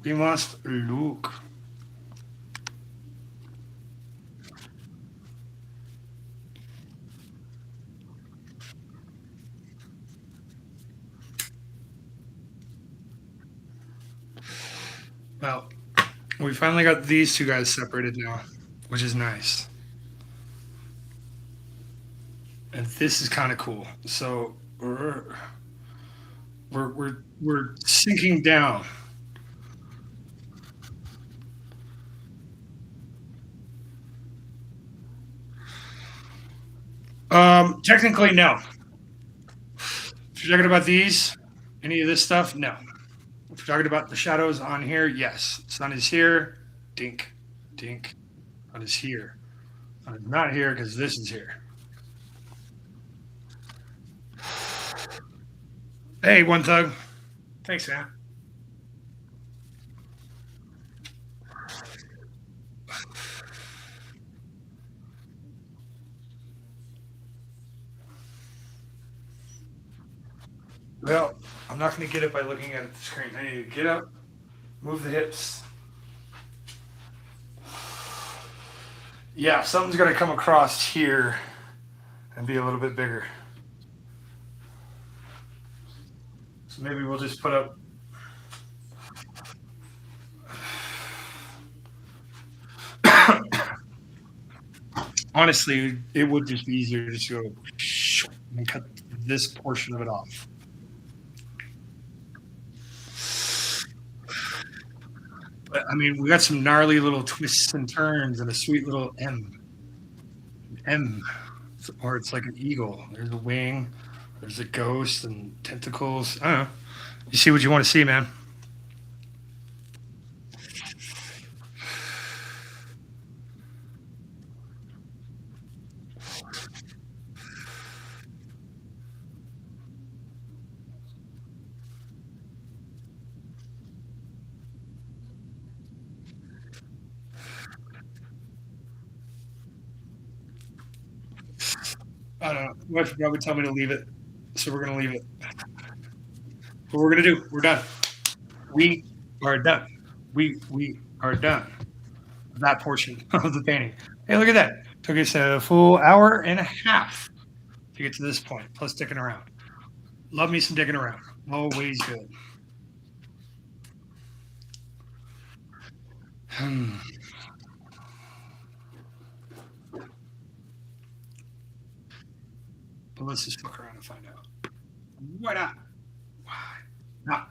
We must look. Well, we finally got these two guys separated now, which is nice. And this is kind of cool. So we're sinking down. Technically, no. If you're talking about these, any of this stuff, no. If you're talking about the shadows on here, yes. Sun is here. Dink, dink. Sun is here. Sun is not here because this is here. Hey, one thug. Thanks, man. Well, I'm not going to get it by looking at the screen. I need to get up, move the hips. Yeah, something's going to come across here and be a little bit bigger. So maybe we'll just put up. Honestly, it would just be easier to just go and cut this portion of it off. But I mean, we got some gnarly little twists and turns and a sweet little M, or it's like an eagle. There's a wing, there's a ghost and tentacles. I don't know. You see what you want to see, man. I don't know. My wife would probably tell me to leave it, so we're gonna leave it. What we're gonna do? We're done. We are done. We are done. That portion of the painting. Hey, look at that. Took us a full hour and a half to get to this point, plus sticking around. Love me some digging around. Always good. But let's just fuck around and find out. Why not? Why not?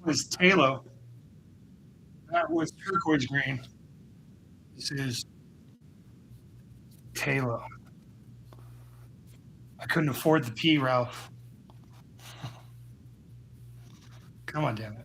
was Talo. That was turquoise green. This is Talo. I couldn't afford the P, Ralph. Come on, damn it.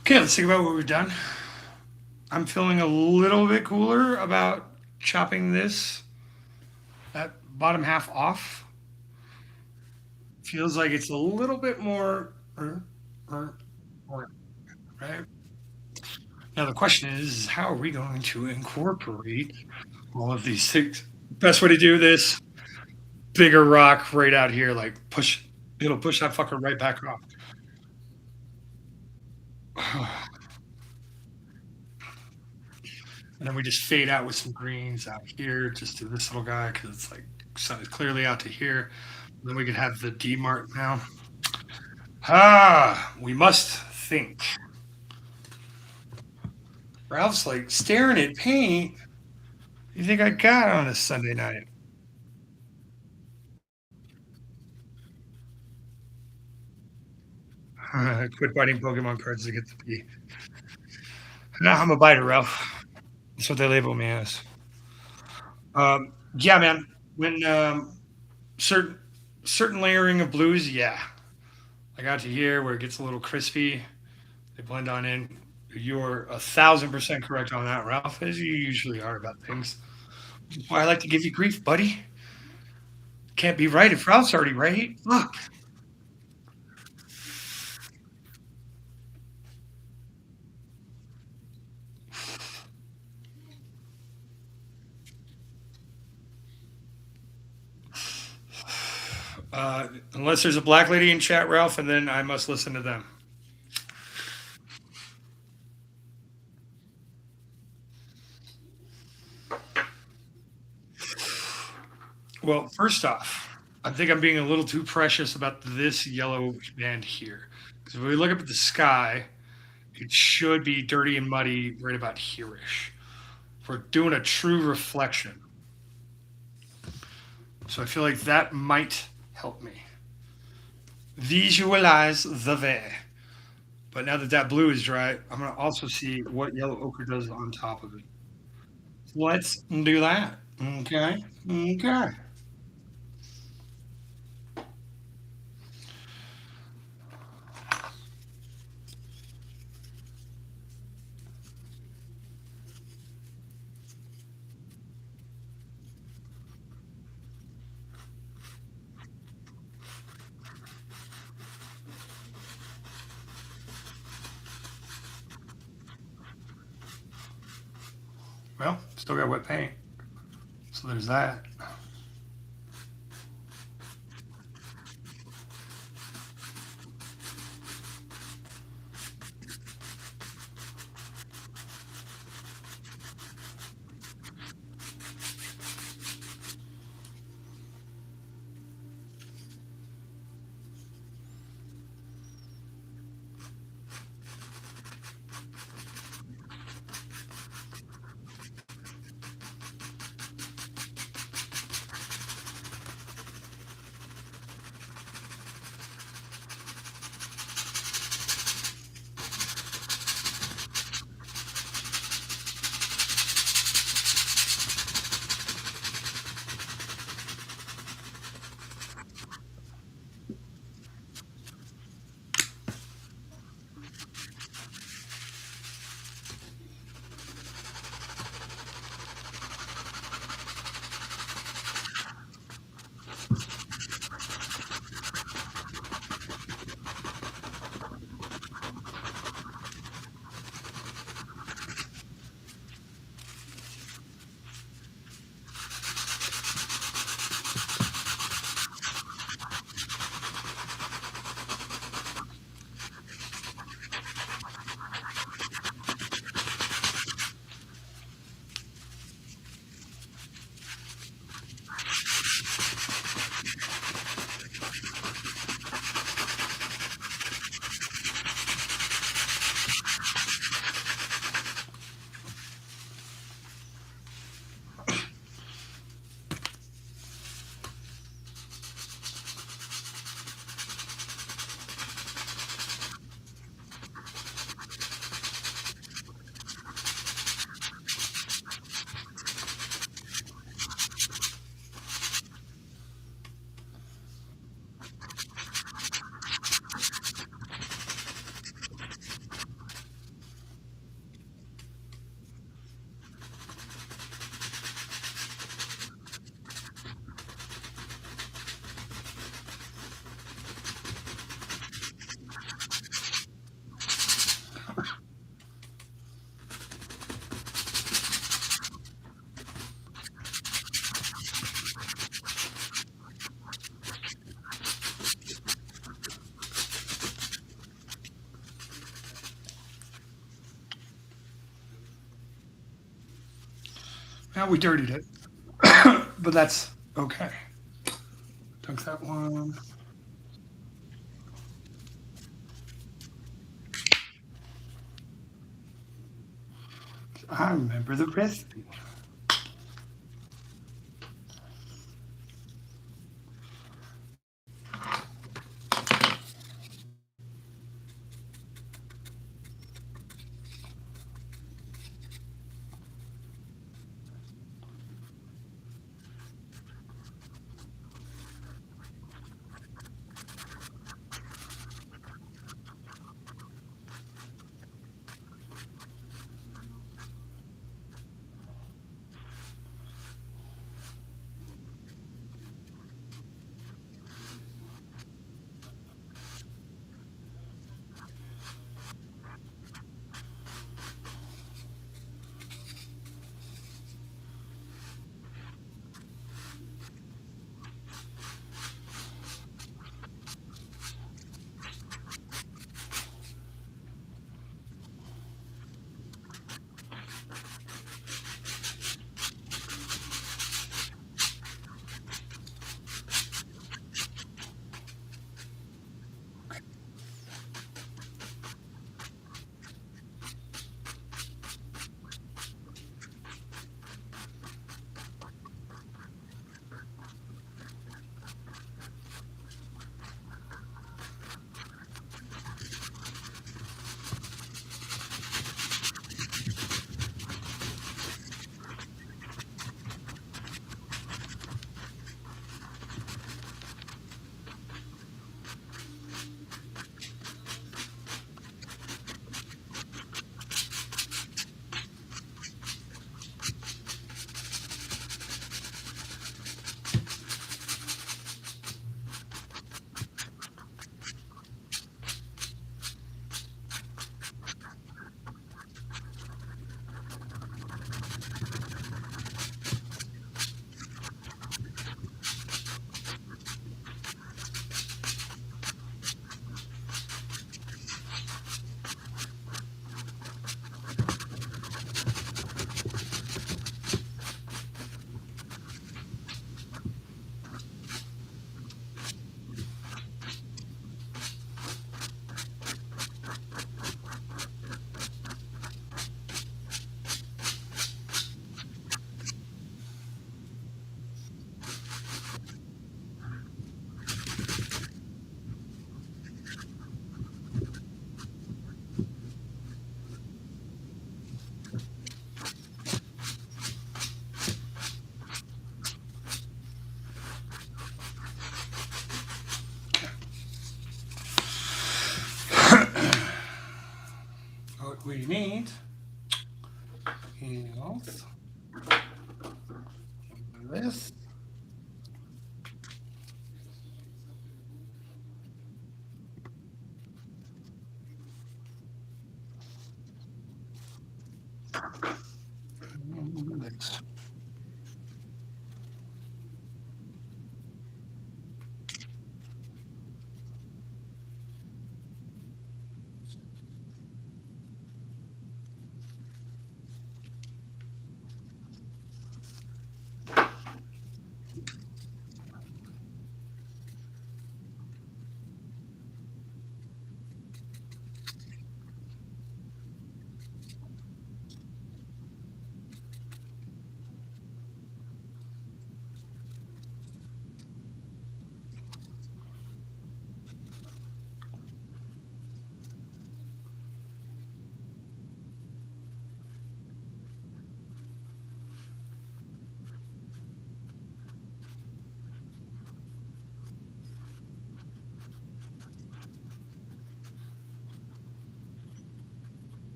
Okay, let's think about what we've done. I'm feeling a little bit cooler about chopping that bottom half off. Feels like it's a little bit more, right? Now the question is, how are we going to incorporate all of these things? Best way to do this: bigger rock right out here, like push. It'll push that fucker right back off. And then we just fade out with some greens out here, just to this little guy, because it's like sun is clearly out to here. And then we can have the D mark now. We must think. Ralph's like staring at paint. You think I got on a Sunday night? Quit biting Pokemon cards to get the P. Nah, I'm a biter, Ralph. That's what they label me as. Yeah, man. When certain certain layering of blues, yeah. I got to here where it gets a little crispy. They blend on in. You're 1,000% correct on that, Ralph, as you usually are about things. Why I like to give you grief, buddy. Can't be right if Ralph's already right. Look. Unless there's a black lady in chat, Ralph, and then I must listen to them. Well, first off, I think I'm being a little too precious about this yellow band here. Because when we look up at the sky, it should be dirty and muddy right about here-ish. If we're doing a true reflection. So I feel like that might help me visualize the way. But now that that blue is dry, I'm going to also see what yellow ochre does on top of it. Let's do that. Okay. Okay. Well, still got wet paint. So there's that. Now we dirtied it, but that's okay. Dunk that one. I remember the recipe. need is this. This.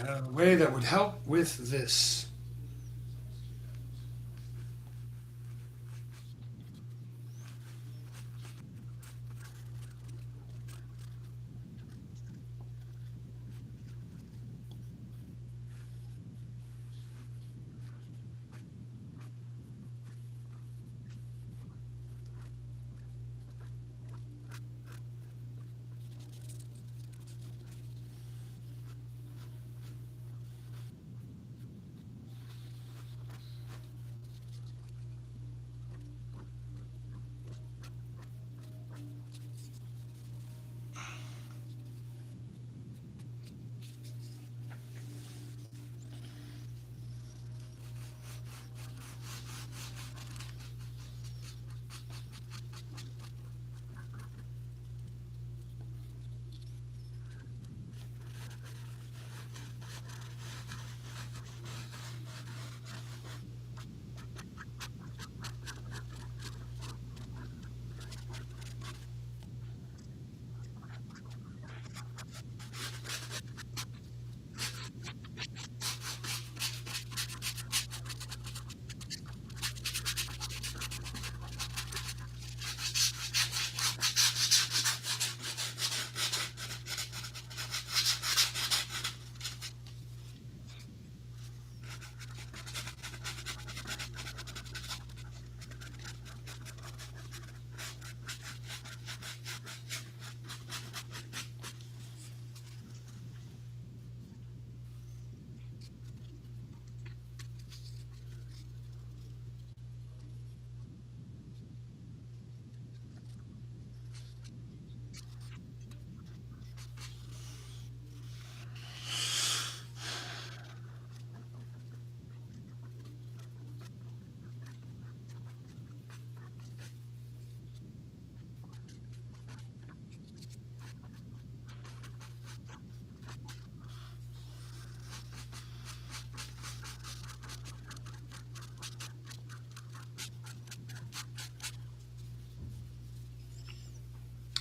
A way that would help with this.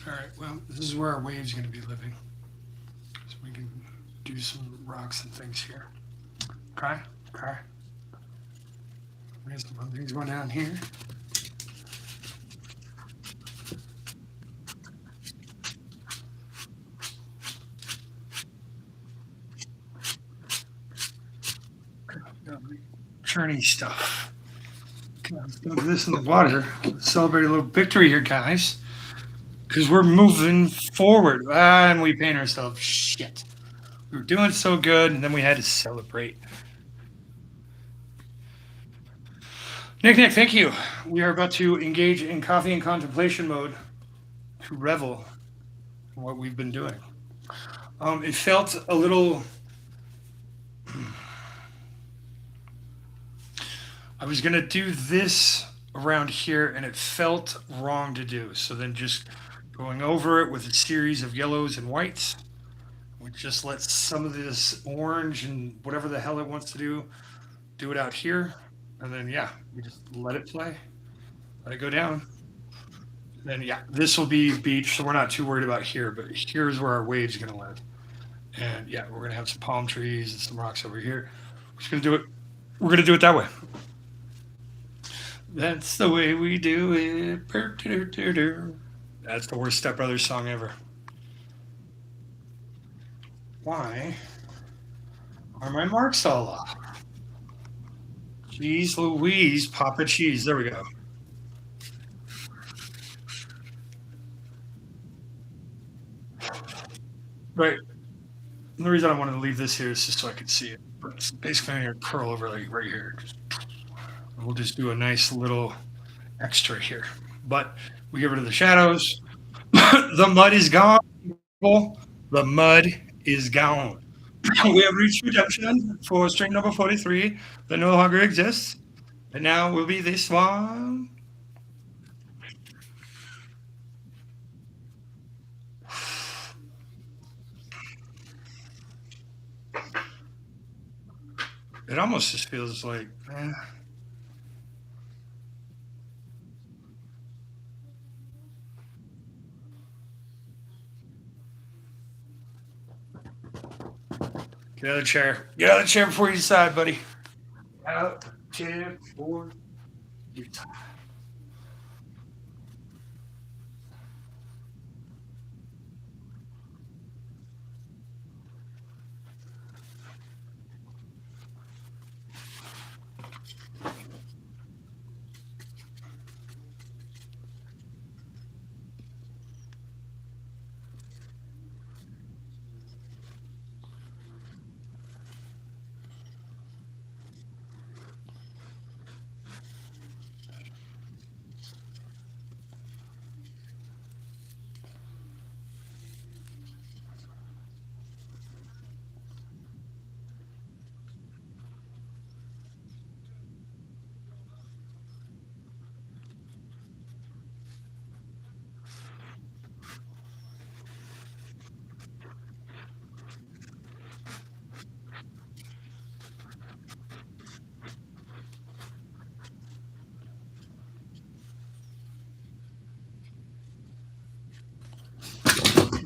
All right, well, this is where our wave's going to be living. So we can do some rocks and things here. Okay, okay. There's some things going down here. Churny stuff. Okay, let's dump this in the water. Let's celebrate a little victory here, guys. Because we're moving forward. And we paint ourselves. Shit. We were doing so good, and then we had to celebrate. Nick, thank you. We are about to engage in coffee and contemplation mode to revel in what we've been doing. It felt a little. I was going to do this around here, and it felt wrong to do. So then just going over it with a series of yellows and whites, we just let some of this orange and whatever the hell it wants to do it out here. And then, yeah, we just let it play, let it go down. Then, yeah, this will be beach, so we're not too worried about here, but here's where our wave's going to live. And, yeah, we're going to have some palm trees and some rocks over here. We're just going to do it. We're going to do it that way. That's the way we do it. That's the worst Step Brothers song ever. Why are my marks all off? Jeez Louise, Papa Cheese. There we go. Right. And the reason I wanted to leave this here is just so I could see it. But it's basically going to curl over like right here. We'll just do a nice little extra here. But we get rid of the shadows. The mud is gone. The mud is gone. We have reached redemption for string number 43 that no longer exists. And now will be this one. It almost just feels like, Get out of the chair. Get out of the chair before you decide, buddy. Get out of the chair before you decide.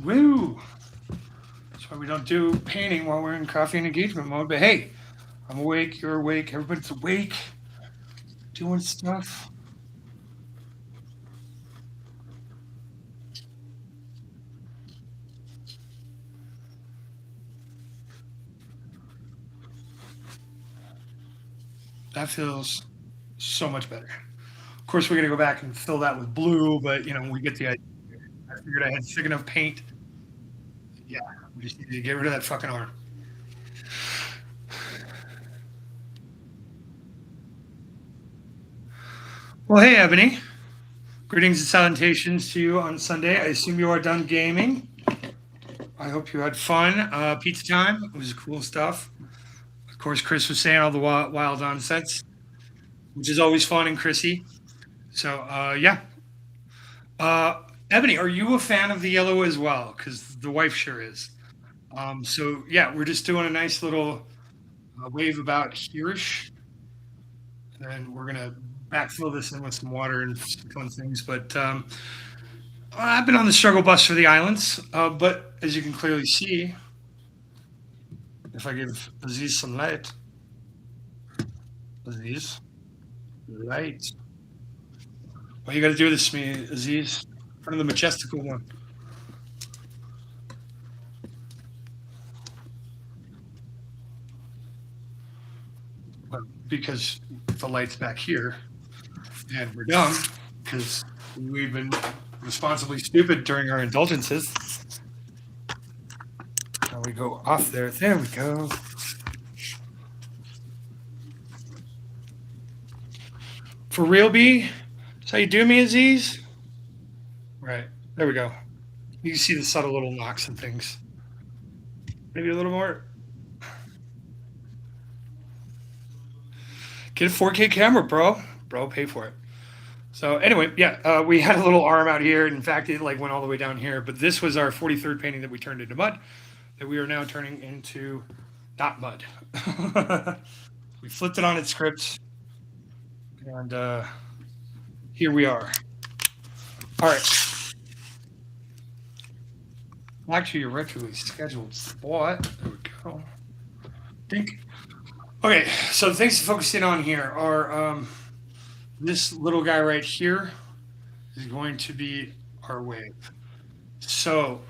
Woo! That's why we don't do painting while we're in coffee and engagement mode. But hey, I'm awake, you're awake, everybody's awake, doing stuff. That feels so much better. Of course, we're going to go back and fill that with blue, but we get the idea. I figured I had thick enough paint. Yeah, we just need to get rid of that fucking arm. Well, hey, Ebony. Greetings and salutations to you on Sunday. I assume you are done gaming. I hope you had fun. Pizza time. It was cool stuff. Of course, Chris was saying all the wild nonsense, which is always fun and Chrissy. So, yeah. Ebony, are you a fan of the yellow as well? Because the wife sure is. So, yeah, we're just doing a nice little wave about here-ish. And we're going to backfill this in with some water and some fun things. But I've been on the struggle bus for the islands, but as you can clearly see, if I give Aziz some light, Aziz, light. Well, you got to do this to me, Aziz, in front of the majestical one. Well, because the light's back here, and we're dumb because we've been responsibly stupid during our indulgences. Now we go off there. There we go. For real, B? That's how you do me, Aziz? Right. There we go. You can see the subtle little knocks and things. Maybe a little more. Get a 4K camera, bro. Bro, pay for it. So anyway, yeah, we had a little arm out here. In fact, it like went all the way down here. But this was our 43rd painting that we turned into mud, that we are now turning into not mud. We flipped it on its script, and here we are. All right. Back to your regularly scheduled spot. There we go. Think. Okay, so the things to focus in on here are this little guy right here is going to be our wave. So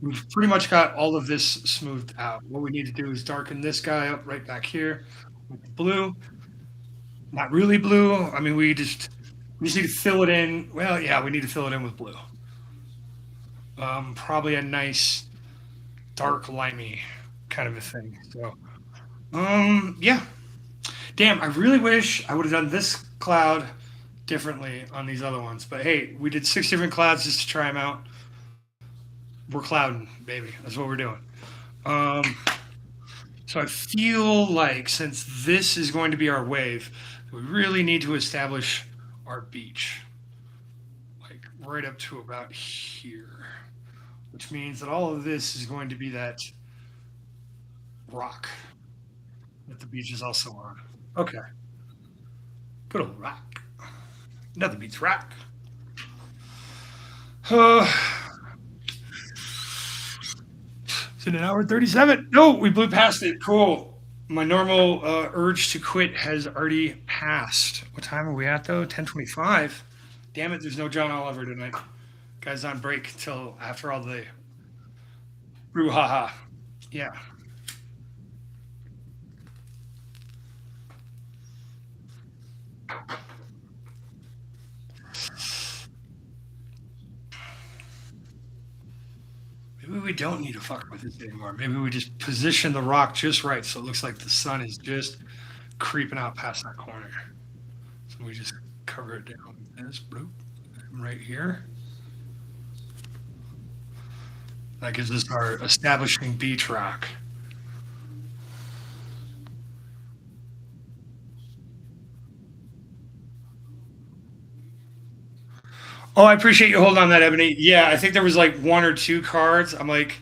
we've pretty much got all of this smoothed out. What we need to do is darken this guy up right back here with blue. Not really blue. I mean, we just need to fill it in. Well, yeah, we need to fill it in with blue. Probably a nice dark limey kind of a thing. So, yeah. Damn, I really wish I would have done this cloud differently on these other ones. But hey, we did 6 different clouds just to try them out. We're clouding, baby. That's what we're doing. So I feel like since this is going to be our wave, we really need to establish our beach. Like right up to about here. Which means that all of this is going to be that rock that the beach is also on. Okay. Good old rock. Nothing beats rock. It's in an hour 37. No, we blew past it. Cool. My normal urge to quit has already passed. What time are we at though? 10:25. Damn it, there's no John Oliver tonight. Guy's on break till after all the brouhaha. Yeah. Maybe we don't need to fuck with this anymore. Maybe we just position the rock just right so it looks like the sun is just creeping out past that corner. So we just cover it down with this bloop right here. That gives us our establishing beach rock. Oh, I appreciate you holding on that, Ebony. Yeah, I think there was like 1 or 2 cards. I'm like,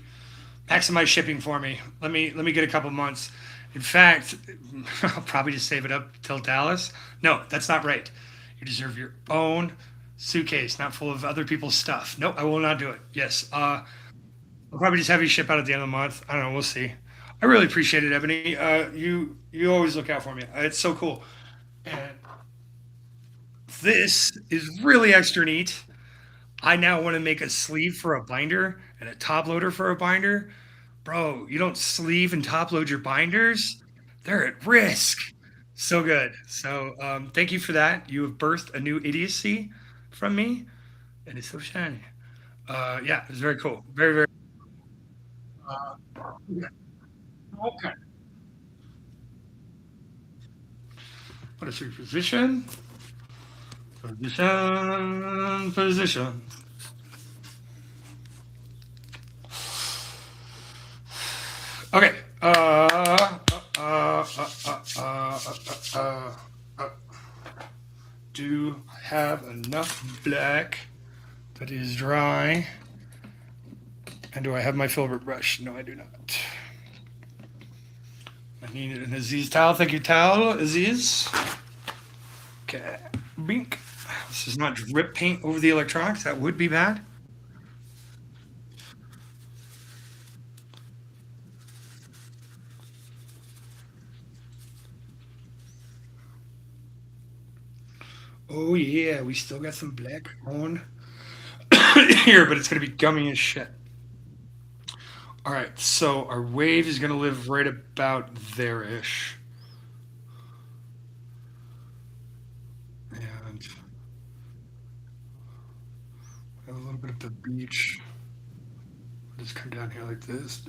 maximize shipping for me. Let me get a couple months. In fact, I'll probably just save it up till Dallas. No, that's not right. You deserve your own suitcase, not full of other people's stuff. Nope, I will not do it. Yes, I'll probably just have you ship out at the end of the month. I don't know. We'll see. I really appreciate it, Ebony. You always look out for me. It's so cool. And this is really extra neat. I now want to make a sleeve for a binder and a top loader for a binder. Bro, you don't sleeve and top load your binders, they're at risk. So good. So thank you for that. You have birthed a new idiocy from me, and it's so shiny. Yeah, it's very cool. Very, very. Yeah. Okay. What is your position? Position, position. Okay. Do I have enough black that is dry? And do I have my filbert brush? No, I do not. I need an Aziz towel. Thank you, towel, Aziz. Okay. Bink. This is not drip paint over the electronics. That would be bad. Oh yeah, we still got some black on here, but it's gonna be gummy as shit. All right, so our wave is gonna live right about there-ish, and a little bit of the beach. Just come down here like this.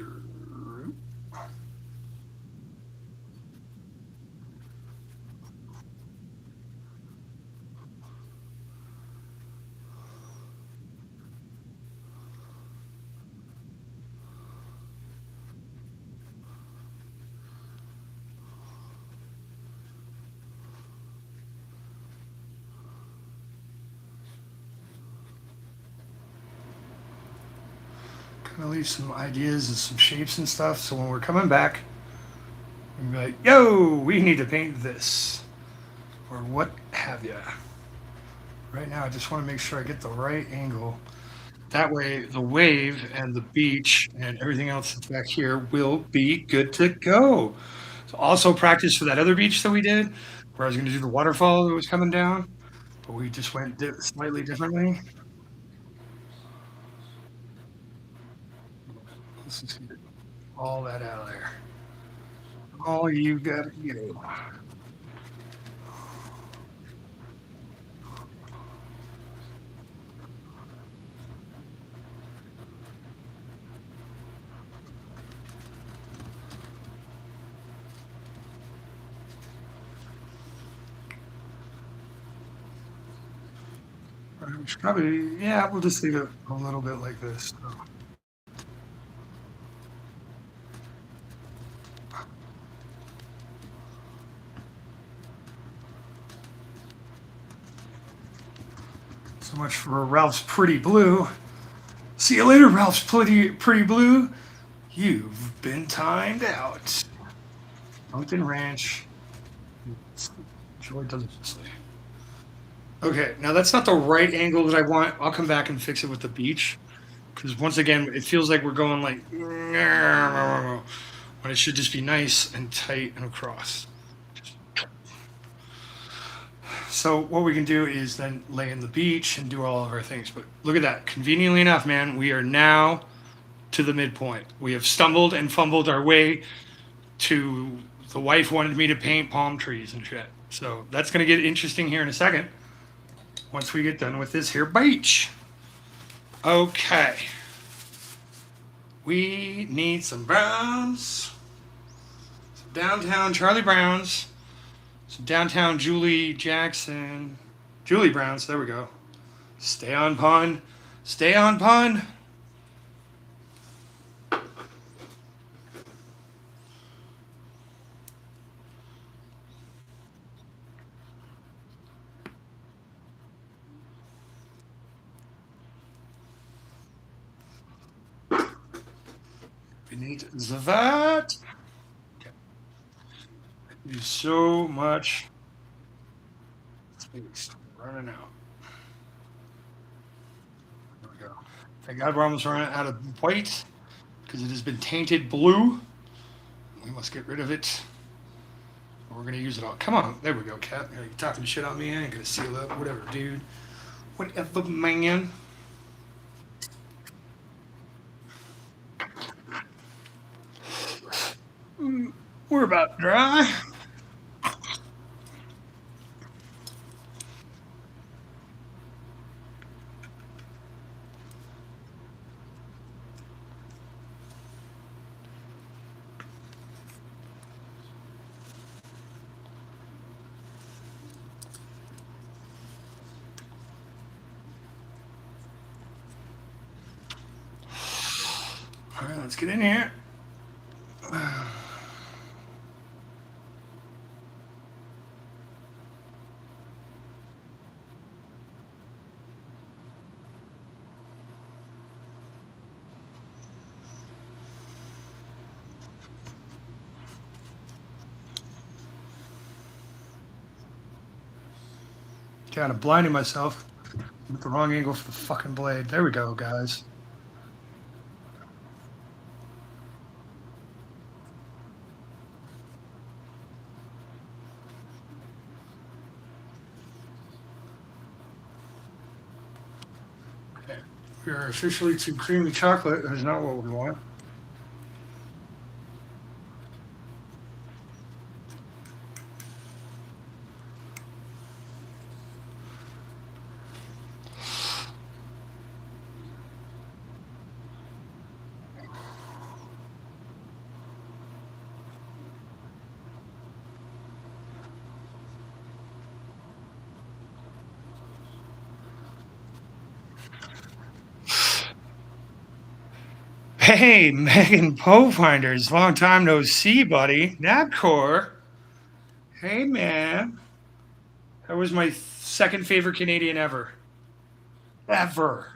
Kind of leave some ideas and some shapes and stuff. So when we're coming back, we're gonna be like, "Yo, we need to paint this," or what have you. Right now, I just want to make sure I get the right angle. That way, the wave and the beach and everything else that's back here will be good to go. So also practice for that other beach that we did, where I was going to do the waterfall that was coming down, but we just went slightly differently. Let's just get all that out of there. All you got to do. We should probably, yeah, we'll just leave it a little bit like this. So much for Ralph's pretty blue. See you later, Ralph's pretty blue. You've been timed out. Mountain Ranch. Joy doesn't say. Okay, now that's not the right angle that I want. I'll come back and fix it with the beach. Because once again, it feels like we're going like when it should just be nice and tight and across. So what we can do is then lay in the beach and do all of our things. But look at that. Conveniently enough, man, we are now to the midpoint. We have stumbled and fumbled our way to the wife wanted me to paint palm trees and shit. So that's going to get interesting here in a second once we get done with this here beach. Okay. We need some browns. Some downtown Charlie Browns. Some downtown Julie Jackson. Julie Browns. There we go. Stay on pun. Stay on pun. Beneath the vat. Okay. Use so much space. Running out. There we go. Thank God we're almost running out of white because it has been tainted blue. We must get rid of it. We're gonna use it all. Come on, there we go, Cat. You're talking shit on me. I ain't gonna seal up. Whatever, dude. Whatever, man. We're about dry. All right, let's get in here. Down and blinding myself with the wrong angle for the fucking blade. There we go, guys. Okay. We are officially to creamy chocolate. That is not what we want. Hey, Megan Powfinders, long time no see, buddy. Nabcore. Hey, man. That was my second favorite Canadian ever. Ever.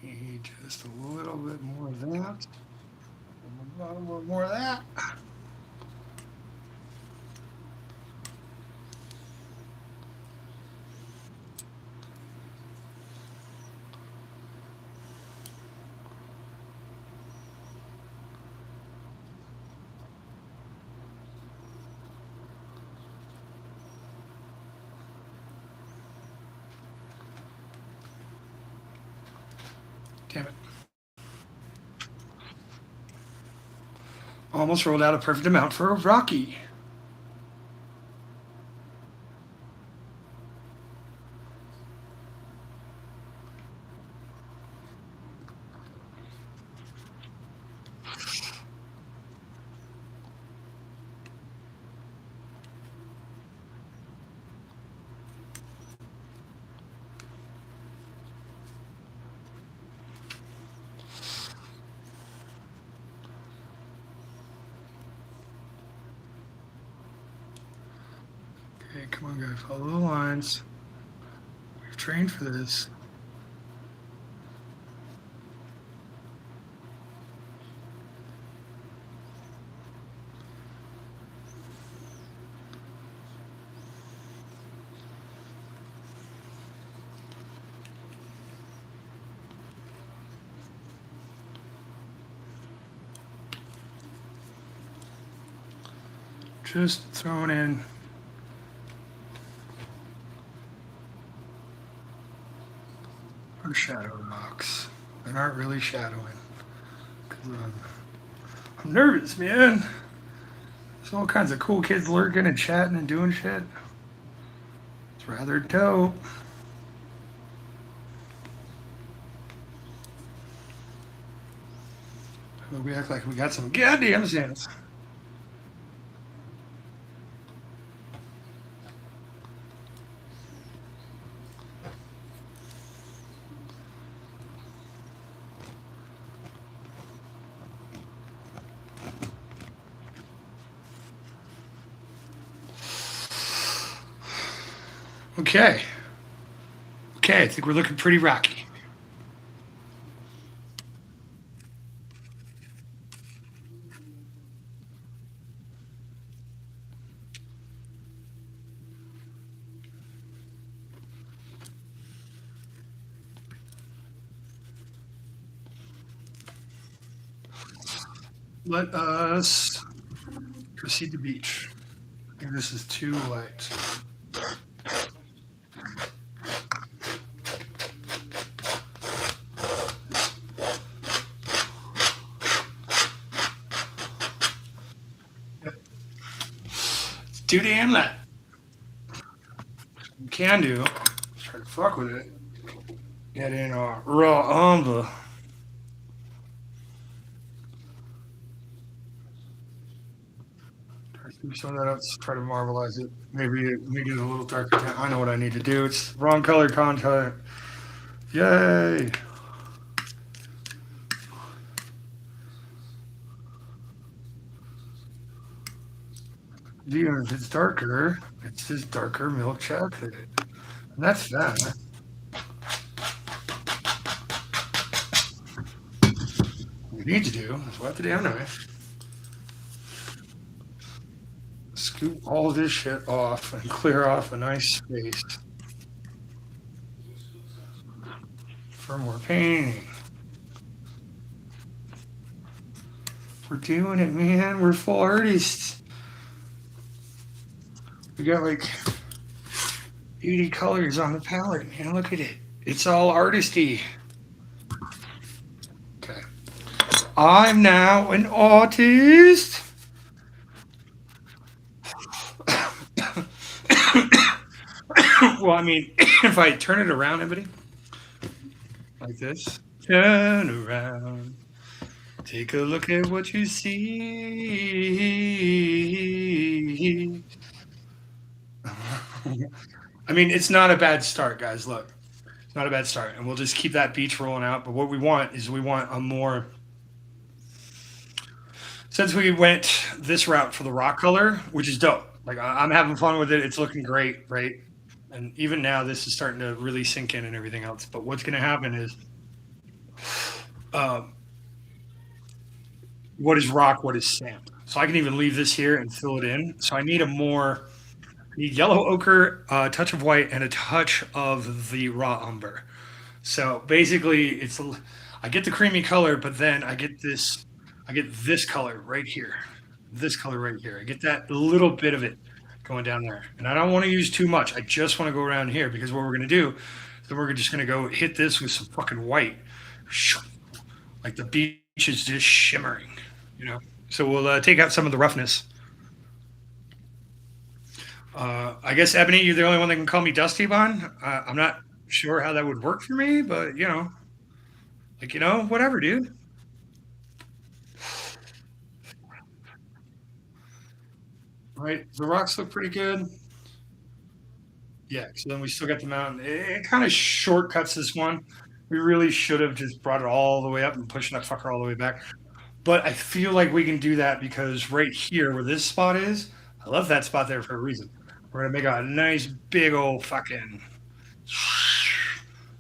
Need just a little bit more of that. A little more of that. Damn it. Almost rolled out a perfect amount for a Rocky. Okay, come on, guys. Follow the lines. We've trained for this. Just throwing in our shadow rocks. They aren't really shadowing. I'm nervous, man. There's all kinds of cool kids lurking and chatting and doing shit. It's rather dope. We act like we got some goddamn sense. Okay. Okay, I think we're looking pretty rocky. Let us proceed to beach. I think this is too light. It's too damn light. You can do. Let's try to fuck with it. Get in our raw umber. Some of that up. Let's try to marbleize it. Maybe make it a little darker. I know what I need to do. It's wrong color content. Yay! Even if it's darker, it's just darker milk chocolate. And that's that. What we need to do is wet the damn knife, scoop all this shit off, and clear off a nice space for more painting. We're doing it, man. We're full artists. We got like 80 colors on the palette, man. Look at it. It's all artisty. Okay. I'm now an artist. Well, I mean, if I turn it around, everybody, like this, turn around, take a look at what you see. I mean, it's not a bad start, guys. Look, it's not a bad start, and we'll just keep that beach rolling out. But what we want is we want a more. Since we went this route for the rock color, which is dope. Like I'm having fun with it. It's looking great, right? And even now, this is starting to really sink in and everything else. But what's going to happen is, um, what is rock? What is sand? So I can even leave this here and fill it in. So I need a more need yellow ochre, a touch of white, and a touch of the raw umber. So basically, I get the creamy color, but then I get this color right here, this color right here. I get that little bit of it going down there, and I don't want to use too much. I just want to go around here because what we're gonna do, is then we're just gonna go hit this with some fucking white, like the beach is just shimmering, you know. So we'll take out some of the roughness. I guess Ebony, you're the only one that can call me Dusty Bun. I'm not sure how that would work for me, but whatever, dude. Right, the rocks look pretty good. Yeah, so then we still got the mountain. It kind of shortcuts this one. We really should have just brought it all the way up and pushed that fucker all the way back. But I feel like we can do that because right here, where this spot is, I love that spot there for a reason. We're gonna make a nice big old fucking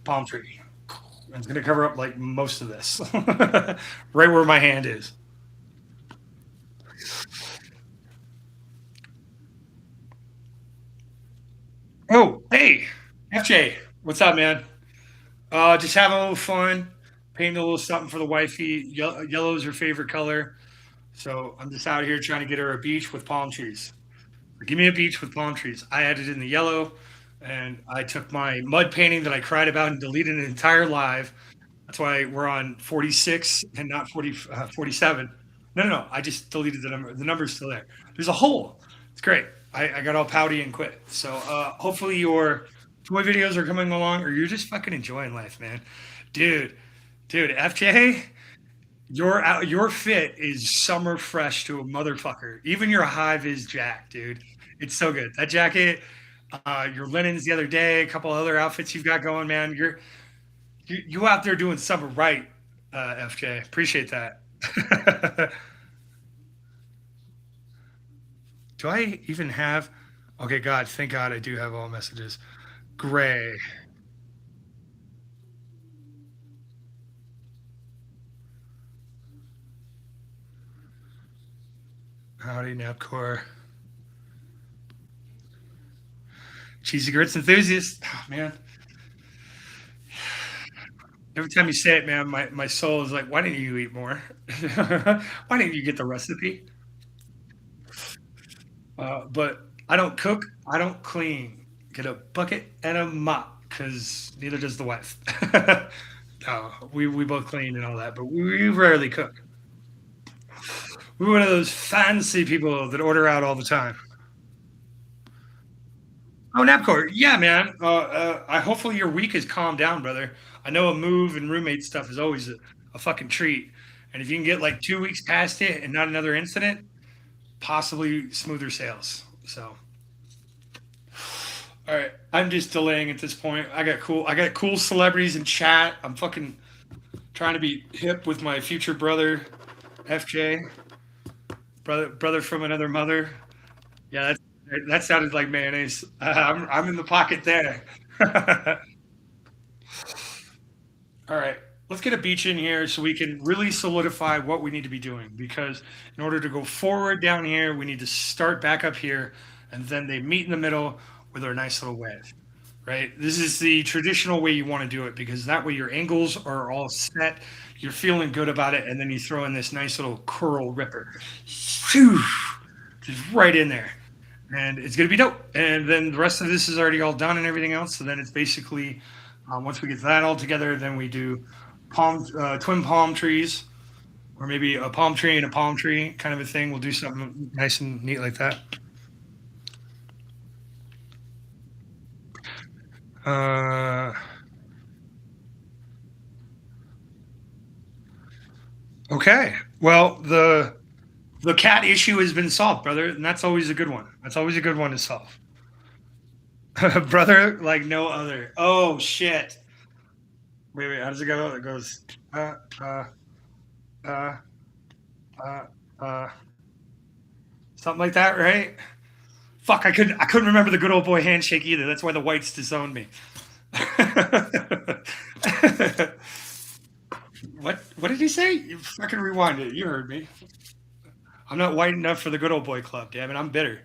palm tree. And it's gonna cover up like most of this, right where my hand is. Oh, hey, FJ, what's up, man? Just having a little fun, painting a little something for the wifey. Yellow is her favorite color, so I'm just out here trying to get her a beach with palm trees. Give me a beach with palm trees. I added in the yellow, and I took my mud painting that I cried about and deleted an entire live. That's why we're on 46 and not 47. No, no, no. I just deleted the number. The number's still there. There's a hole. It's great. I got all pouty and quit. So hopefully your toy videos are coming along, or you're just fucking enjoying life, man. Dude, dude, FJ, your fit is summer fresh to a motherfucker. Even your hive is jacked, dude. It's so good. That jacket, your linens the other day, a couple other outfits you've got going, man. You out there doing something right, FJ. Appreciate that. Do I even have? Okay, God, thank God I do have all messages. Gray. Howdy, Napcore. Cheesy grits enthusiast. Oh, man, every time you say it, man, my soul is like, why didn't you eat more? Why didn't you get the recipe? But I don't cook, I don't clean. Get a bucket and a mop, because neither does the wife. No, we both clean and all that, but we rarely cook. We're one of those fancy people that order out all the time. Oh, Napcore, yeah, man. I hopefully your week has calmed down, brother. I know a move and roommate stuff is always a fucking treat, and if you can get like 2 weeks past it and not another incident, possibly smoother sails. So, all right, I'm just delaying at this point. I got cool celebrities in chat. I'm fucking trying to be hip with my future brother, FJ, brother from another mother. Yeah, that sounded like mayonnaise. I'm in the pocket there. All right, let's get a beach in here so we can really solidify what we need to be doing. Because in order to go forward down here, we need to start back up here, and then they meet in the middle with our nice little wedge. Right? This is the traditional way you want to do it because that way your angles are all set. You're feeling good about it, and then you throw in this nice little curl ripper. Phew, just right in there. And it's gonna be dope. And then the rest of this is already all done and everything else. So then it's basically once we get that all together, then we do twin palm trees, or maybe a palm tree and a palm tree kind of a thing. We'll do something nice and neat like that. Uh, okay. Well, the cat issue has been solved, brother, and that's always a good one. That's always a good one to solve. Brother, like no other. Oh shit. Wait, how does it go? It goes uh uh uh uh uh something like that, right? Fuck, I couldn't remember the good old boy handshake either. That's why the whites disowned me. What did he say? You fucking rewind it. You heard me. I'm not white enough for the good old boy club, damn it. I'm bitter.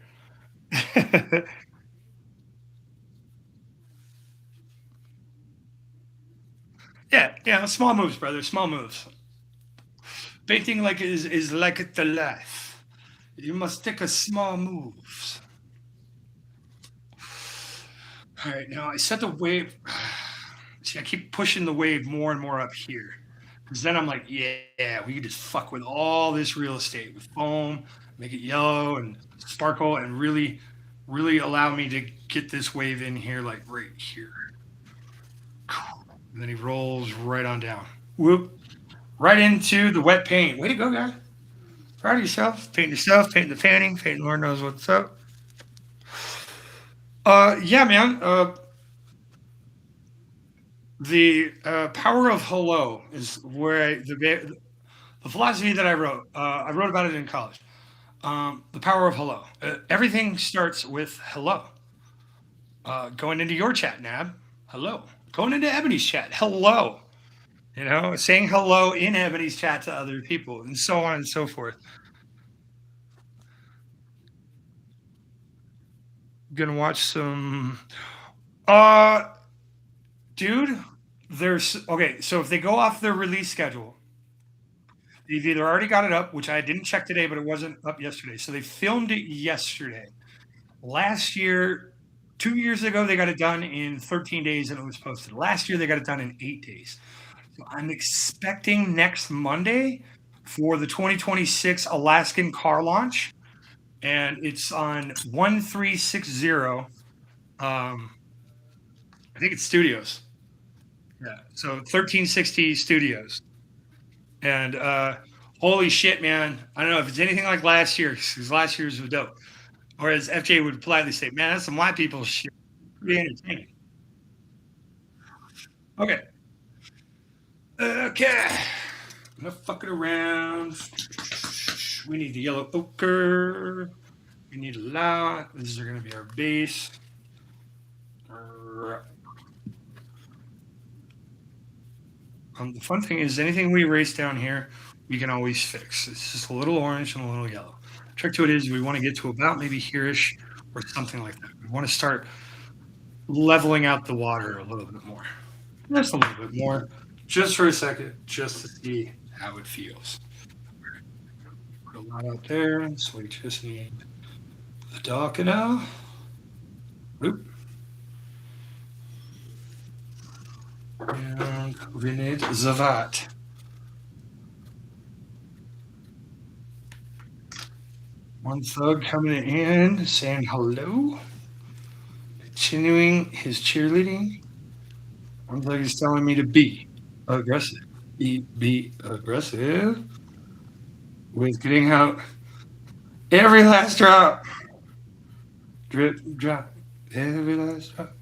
Yeah, yeah, small moves, brother. Small moves. Painting like is like the life. You must take a small moves. All right, now I set the wave. See, I keep pushing the wave more and more up here. Because then I'm like, yeah, we can just fuck with all this real estate with foam, make it yellow and sparkle, and really, really allow me to get this wave in here, like right here. And then he rolls right on down. Whoop. Right into the wet paint. Way to go, guy. Proud of yourself. Painting the painting, painting Lord knows what's up. Yeah, man. The power of hello is where the philosophy that I wrote about it in college. The power of hello. Everything starts with hello. Going into your chat, Nab. Hello. Going into Ebony's chat. Hello. You know, saying hello in Ebony's chat to other people, and so on and so forth. Gonna watch some. Uh, dude, there's okay. So if they go off their release schedule, they've either already got it up, which I didn't check today, but it wasn't up yesterday. So they filmed it yesterday. Last year, 2 years ago, they got it done in 13 days and it was posted. Last year, they got it done in 8 days. So I'm expecting next Monday for the 2026 Alaskan car launch, and it's on 1360. I think it's Studios. Yeah, so 1360 Studios. And holy shit, man! I don't know if it's anything like last year because last year's was dope. Or as FJ would politely say, "Man, that's some white people shit." Pretty entertaining. Okay. Okay. Enough fucking around. We need the yellow ochre. We need a lot. These are going to be our base. The fun thing is anything we erase down here, we can always fix. It's just a little orange and a little yellow. Trick to it is we want to get to about maybe here-ish or something like that. We want to start leveling out the water a little bit more. Just a little bit more. Just for a second, just to see how it feels. Put a lot out there, so we just need the darkener. Oop. And we need Zavat. One thug coming in, saying hello, continuing his cheerleading. One thug is telling me to be aggressive. Be aggressive with getting out Every last drop. Drip, drop. Every last drop.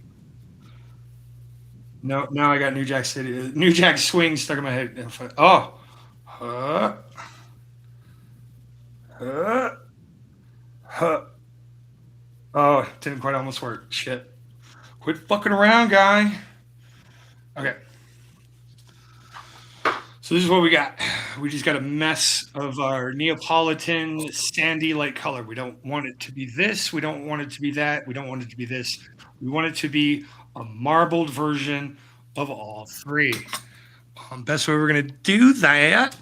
No, now I got New Jack City. New Jack Swing stuck in my head. Oh. Huh. Huh. Huh. Oh, didn't quite almost work. Shit. Quit fucking around, guy. Okay. So this is what we got. We just got a mess of our Neapolitan sandy light color. We don't want it to be this. We don't want it to be that. We don't want it to be this. We want it to be a marbled version of all three. Best way we're going to do that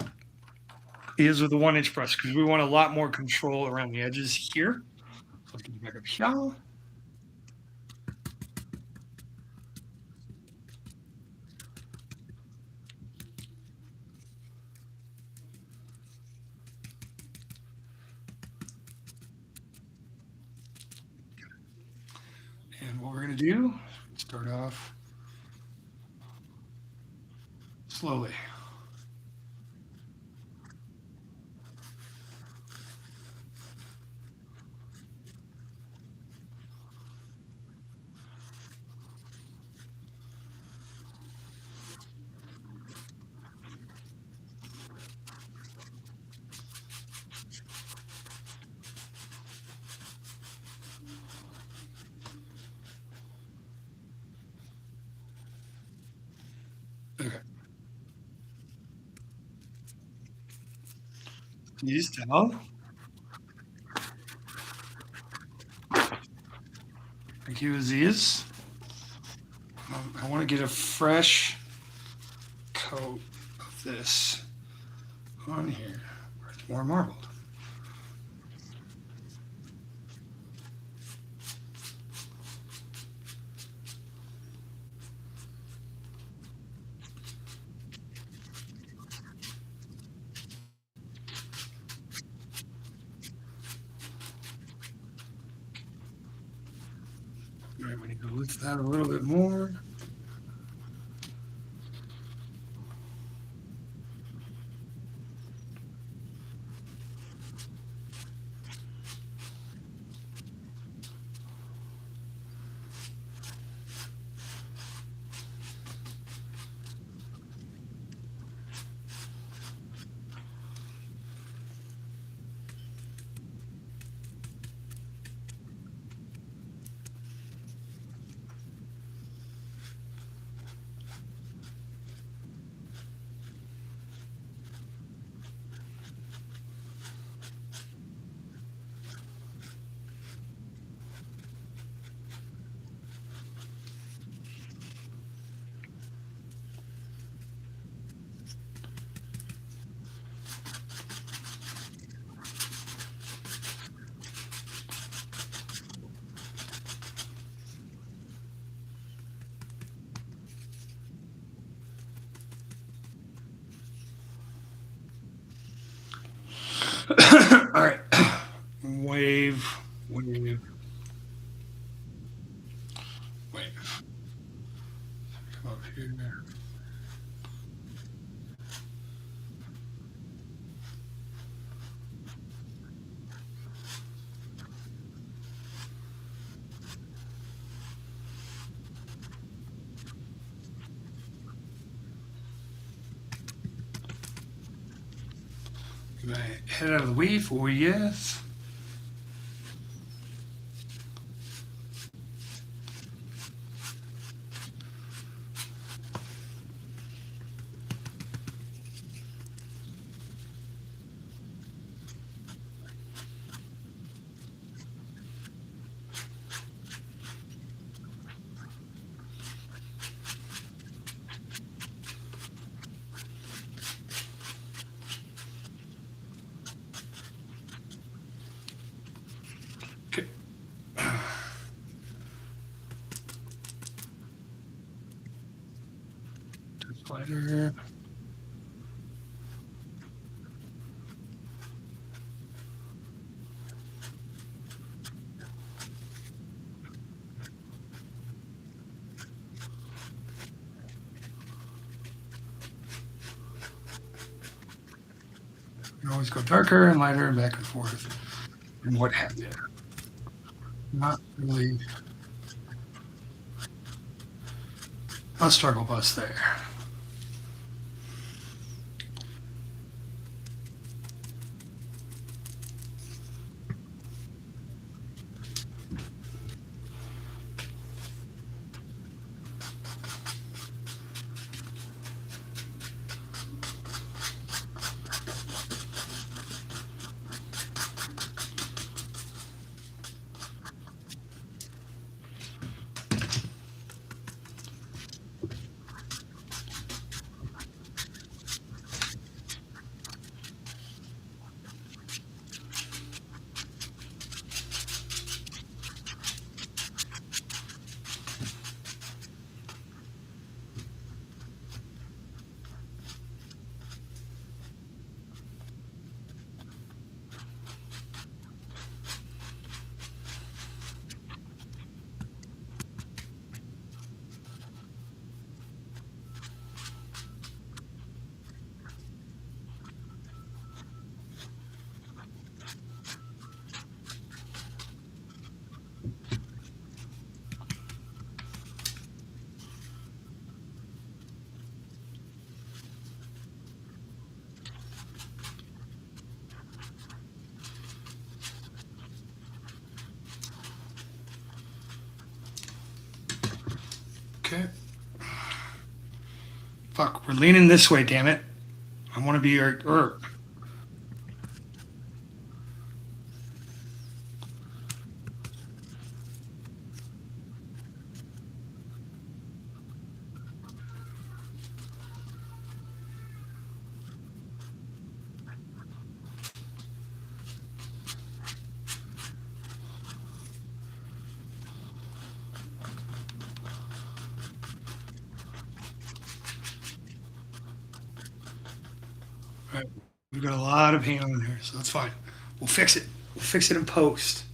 is with a 1-inch brush because we want a lot more control around the edges here. So let's get you back up here. And what we're going to do, start off slowly. Okay. These down. Thank you, Aziz. I want to get a fresh coat of this on here where it's more marbled. All right, we need to lift that a little bit more. All right. Wave, wave, wave. Come up here. Get my head out of the way for yes. Okay. Slider. You always go darker and lighter and back and forth. and what have you. Not really a struggle bus there. Okay. Fuck, we're leaning this way, damn it. I want to be your. Right. We've got a lot of paint on here, so that's fine. We'll fix it. We'll fix it in post.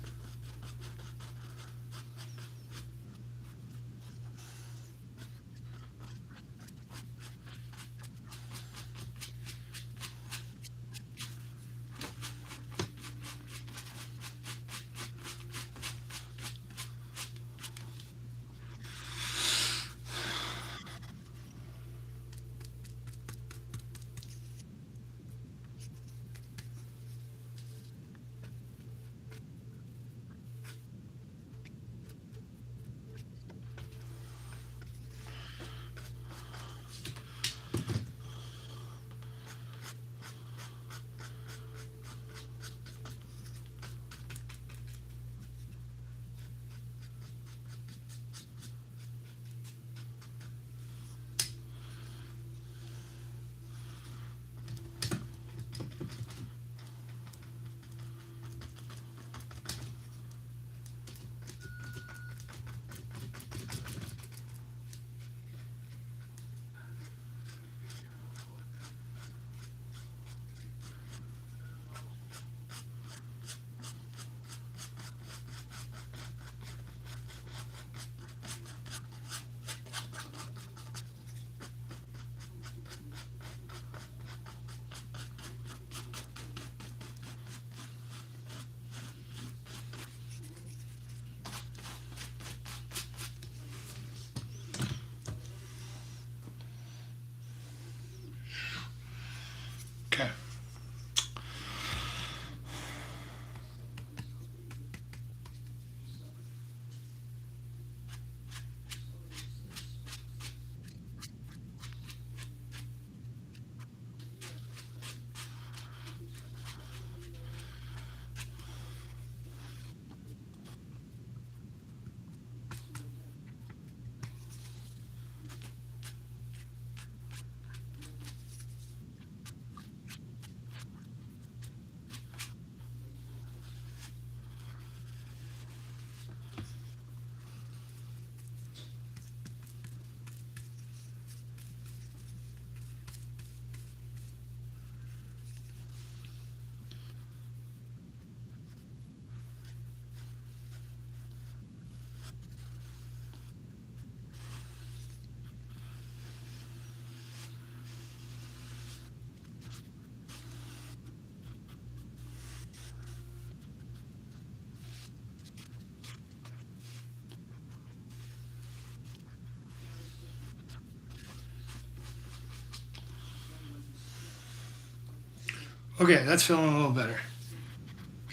Okay, that's feeling a little better.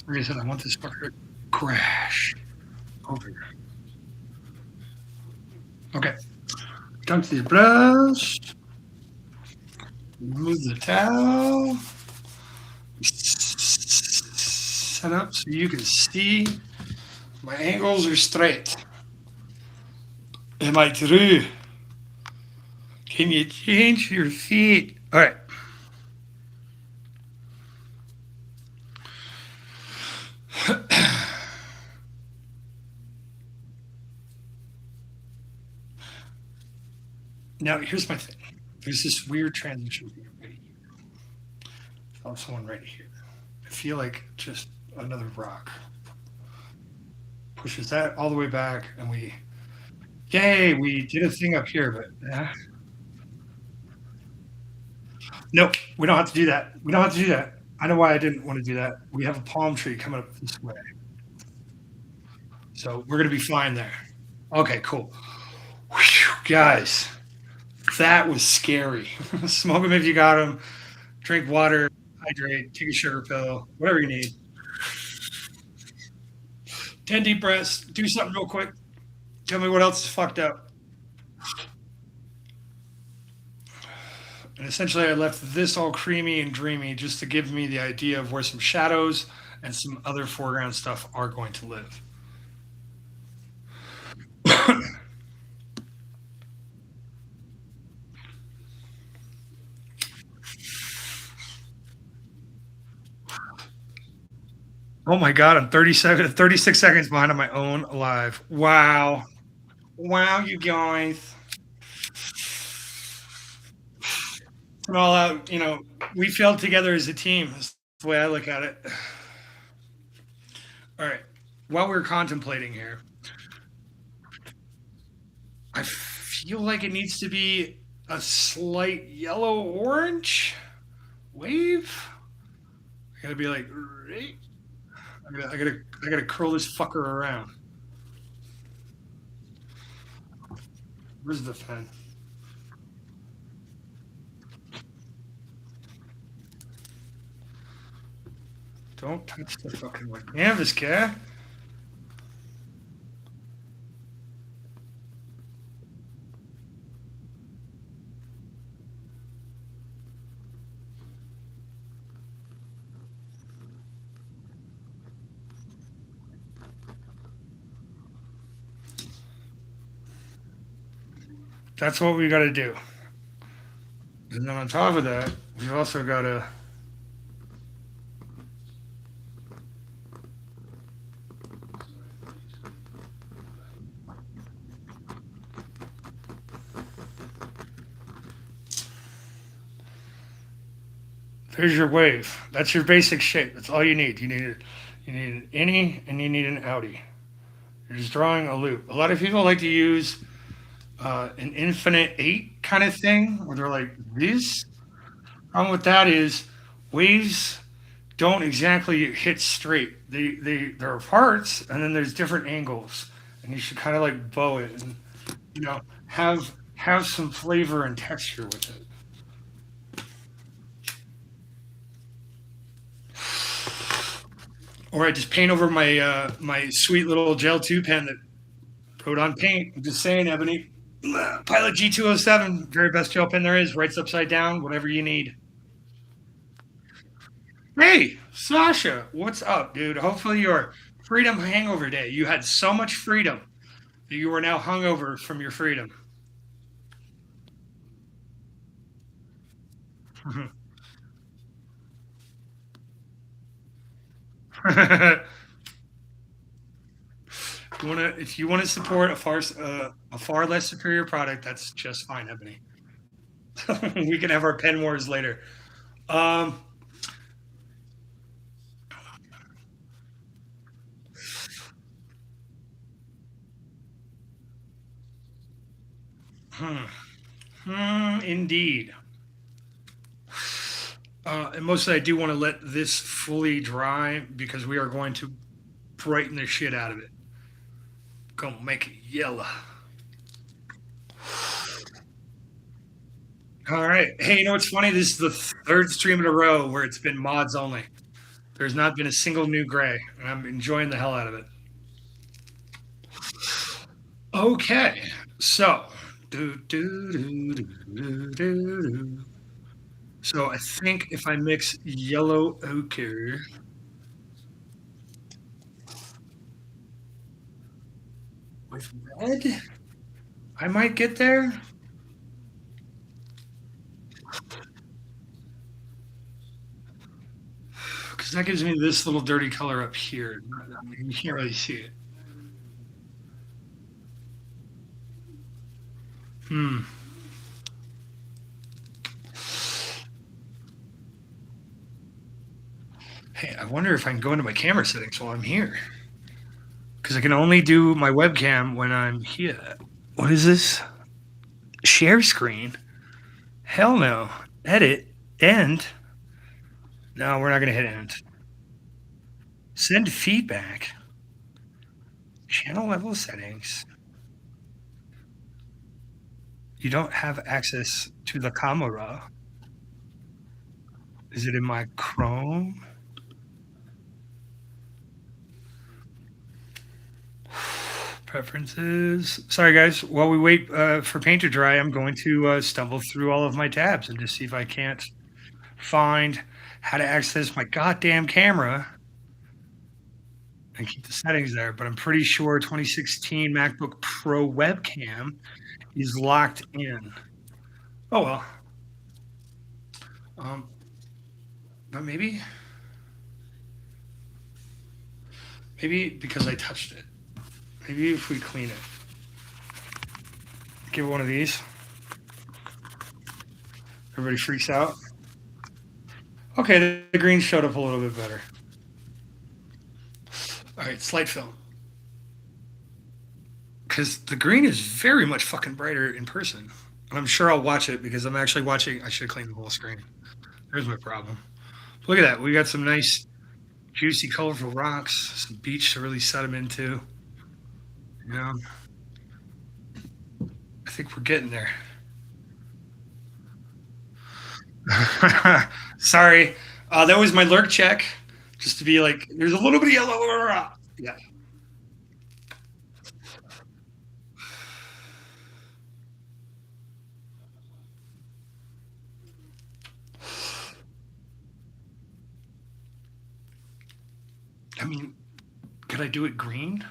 Like I said, I want this fucker to crash over. Okay, dunk the brush. Remove the towel. Set up so you can see my angles are straight. Am I true? Can you change your feet? All right. Now, here's my thing. There's this weird transition here. Right here. Oh, someone right here. I feel like just another rock. Pushes that all the way back, and yay, we did a thing up here, but nope, we don't have to do that. We don't have to do that. I know why I didn't want to do that. We have a palm tree coming up this way. So we're going to be fine there. Okay, cool. Whew, guys, that was scary. Smoke them if you got them. Drink water, hydrate, take a sugar pill, whatever you need. 10 deep breaths. Do something real quick. Tell me what else is fucked up. And essentially, I left this all creamy and dreamy just to give me the idea of where some shadows and some other foreground stuff are going to live. Oh my God, I'm 36 seconds behind on my own live. Wow. Wow, you guys. And all out, we failed together as a team. That's the way I look at it. All right. While we're contemplating here, I feel like it needs to be a slight yellow orange wave. I gotta be like, right? I gotta curl this fucker around. Where's the pen? Don't touch the fucking canvas, cat. That's what we got to do. And then on top of that, we've also got to there's your wave. That's your basic shape. That's all you need. You need an innie and you need an outie. You're just drawing a loop. A lot of people like to use an infinite 8 kind of thing, where they're like this. Problem with that is waves don't exactly hit straight. There are parts, and then there's different angles, and you should kind of like bow it, and have some flavor and texture with it. Or I just paint over my sweet little gel 2 pen that wrote on paint. I'm just saying, Ebony. Pilot G207, very best gel pen there is. Writes upside down, whatever you need. Hey, Sasha, what's up, dude? Hopefully your freedom hangover day. You had so much freedom that you are now hungover from your freedom. If you want to support a far less superior product, that's just fine, Ebony. We can have our pen wars later. Um, hmm, indeed. And mostly, I do want to let this fully dry because we are going to brighten the shit out of it. Gonna make it yellow. All right. Hey, you know what's funny? This is the third stream in a row where it's been mods only. There's not been a single new gray, and I'm enjoying the hell out of it. Okay, so do, do, do, do, do, do, do. So I think if I mix yellow ochre with red, I might get there. Because that gives me this little dirty color up here. I mean, you can't really see it. Hmm. Hey, I wonder if I can go into my camera settings while I'm here. Because I can only do my webcam when I'm here. What is this? Share screen? Hell no. Edit. End. No, we're not going to hit end. Send feedback. Channel level settings. You don't have access to the camera. Is it in my Chrome? Preferences. Sorry, guys. While we wait for paint to dry, I'm going to stumble through all of my tabs and just see if I can't find how to access my goddamn camera and keep the settings there. But I'm pretty sure 2016 MacBook Pro webcam is locked in. Oh well. But maybe because I touched it. Maybe if we clean it. Give it one of these. Everybody freaks out. Okay, the green showed up a little bit better. All right, slight film. Because the green is very much fucking brighter in person. And I'm sure I'll watch it because I'm actually watching. I should clean the whole screen. There's my problem. Look at that. We got some nice, juicy, colorful rocks, some beach to really set them into. You know, I think we're getting there. Sorry. That was my lurk check. Just to be like, there's a little bit of yellow. Yeah. I mean, could I do it green?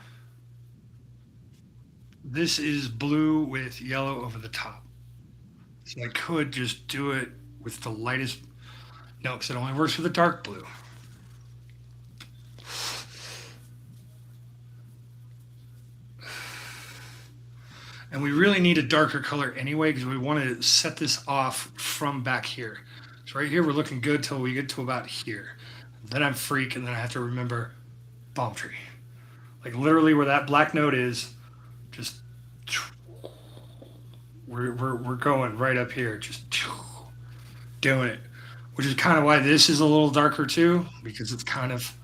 This is blue with yellow over the top. So I could just do it with the lightest. No, because it only works with the dark blue. And we really need a darker color anyway because we want to set this off from back here. So right here we're looking good till we get to about here. Then I'm freak and then I have to remember palm tree. Like literally where that black note is, just we're going right up here, just doing it. Which is kind of why this is a little darker too, because it's kind of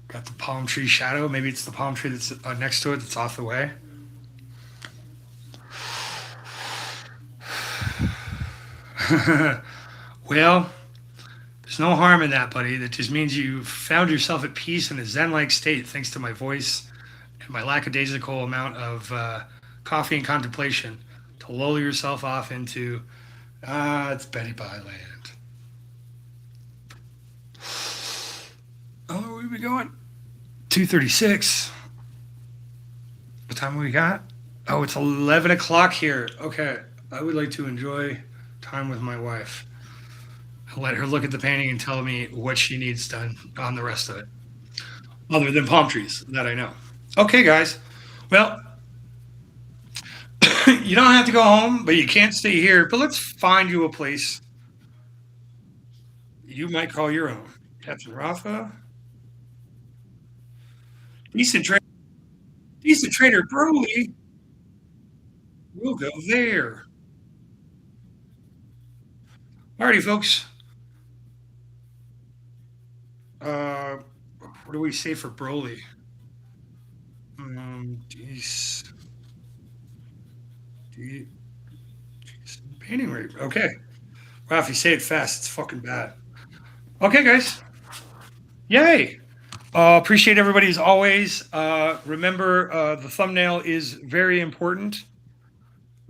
got the palm tree shadow. Maybe it's the palm tree that's next to it that's off the way. Well, there's no harm in that, buddy. That just means you found yourself at peace in a zen-like state thanks to my voice and my lackadaisical amount of coffee and contemplation to lull yourself off into, it's Betty Bye land. Oh, where are we going? 2:36. What time have we got? Oh, it's 11 o'clock here. Okay. I would like to enjoy time with my wife. I'll let her look at the painting and tell me what she needs done on the rest of it, other than palm trees that I know. Okay, guys. Well, you don't have to go home, but you can't stay here. But let's find you a place you might call your own. Captain Rafa, decent trader, decent trader Broly. We'll go there. Alrighty, folks. What do we say for Broly? Geez. Painting rate. Okay. Rafi, say it fast. It's fucking bad. Okay, guys. Yay. Appreciate everybody as always. Remember, the thumbnail is very important.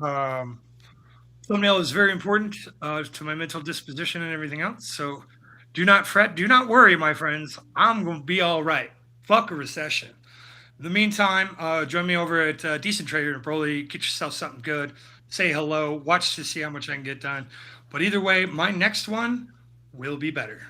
Thumbnail is very important to my mental disposition and everything else. So do not fret. Do not worry, my friends. I'm going to be all right. Fuck a recession. In the meantime, join me over at DecentTrainerBroly. Get yourself something good. Say hello. Watch to see how much I can get done. But either way, my next one will be better.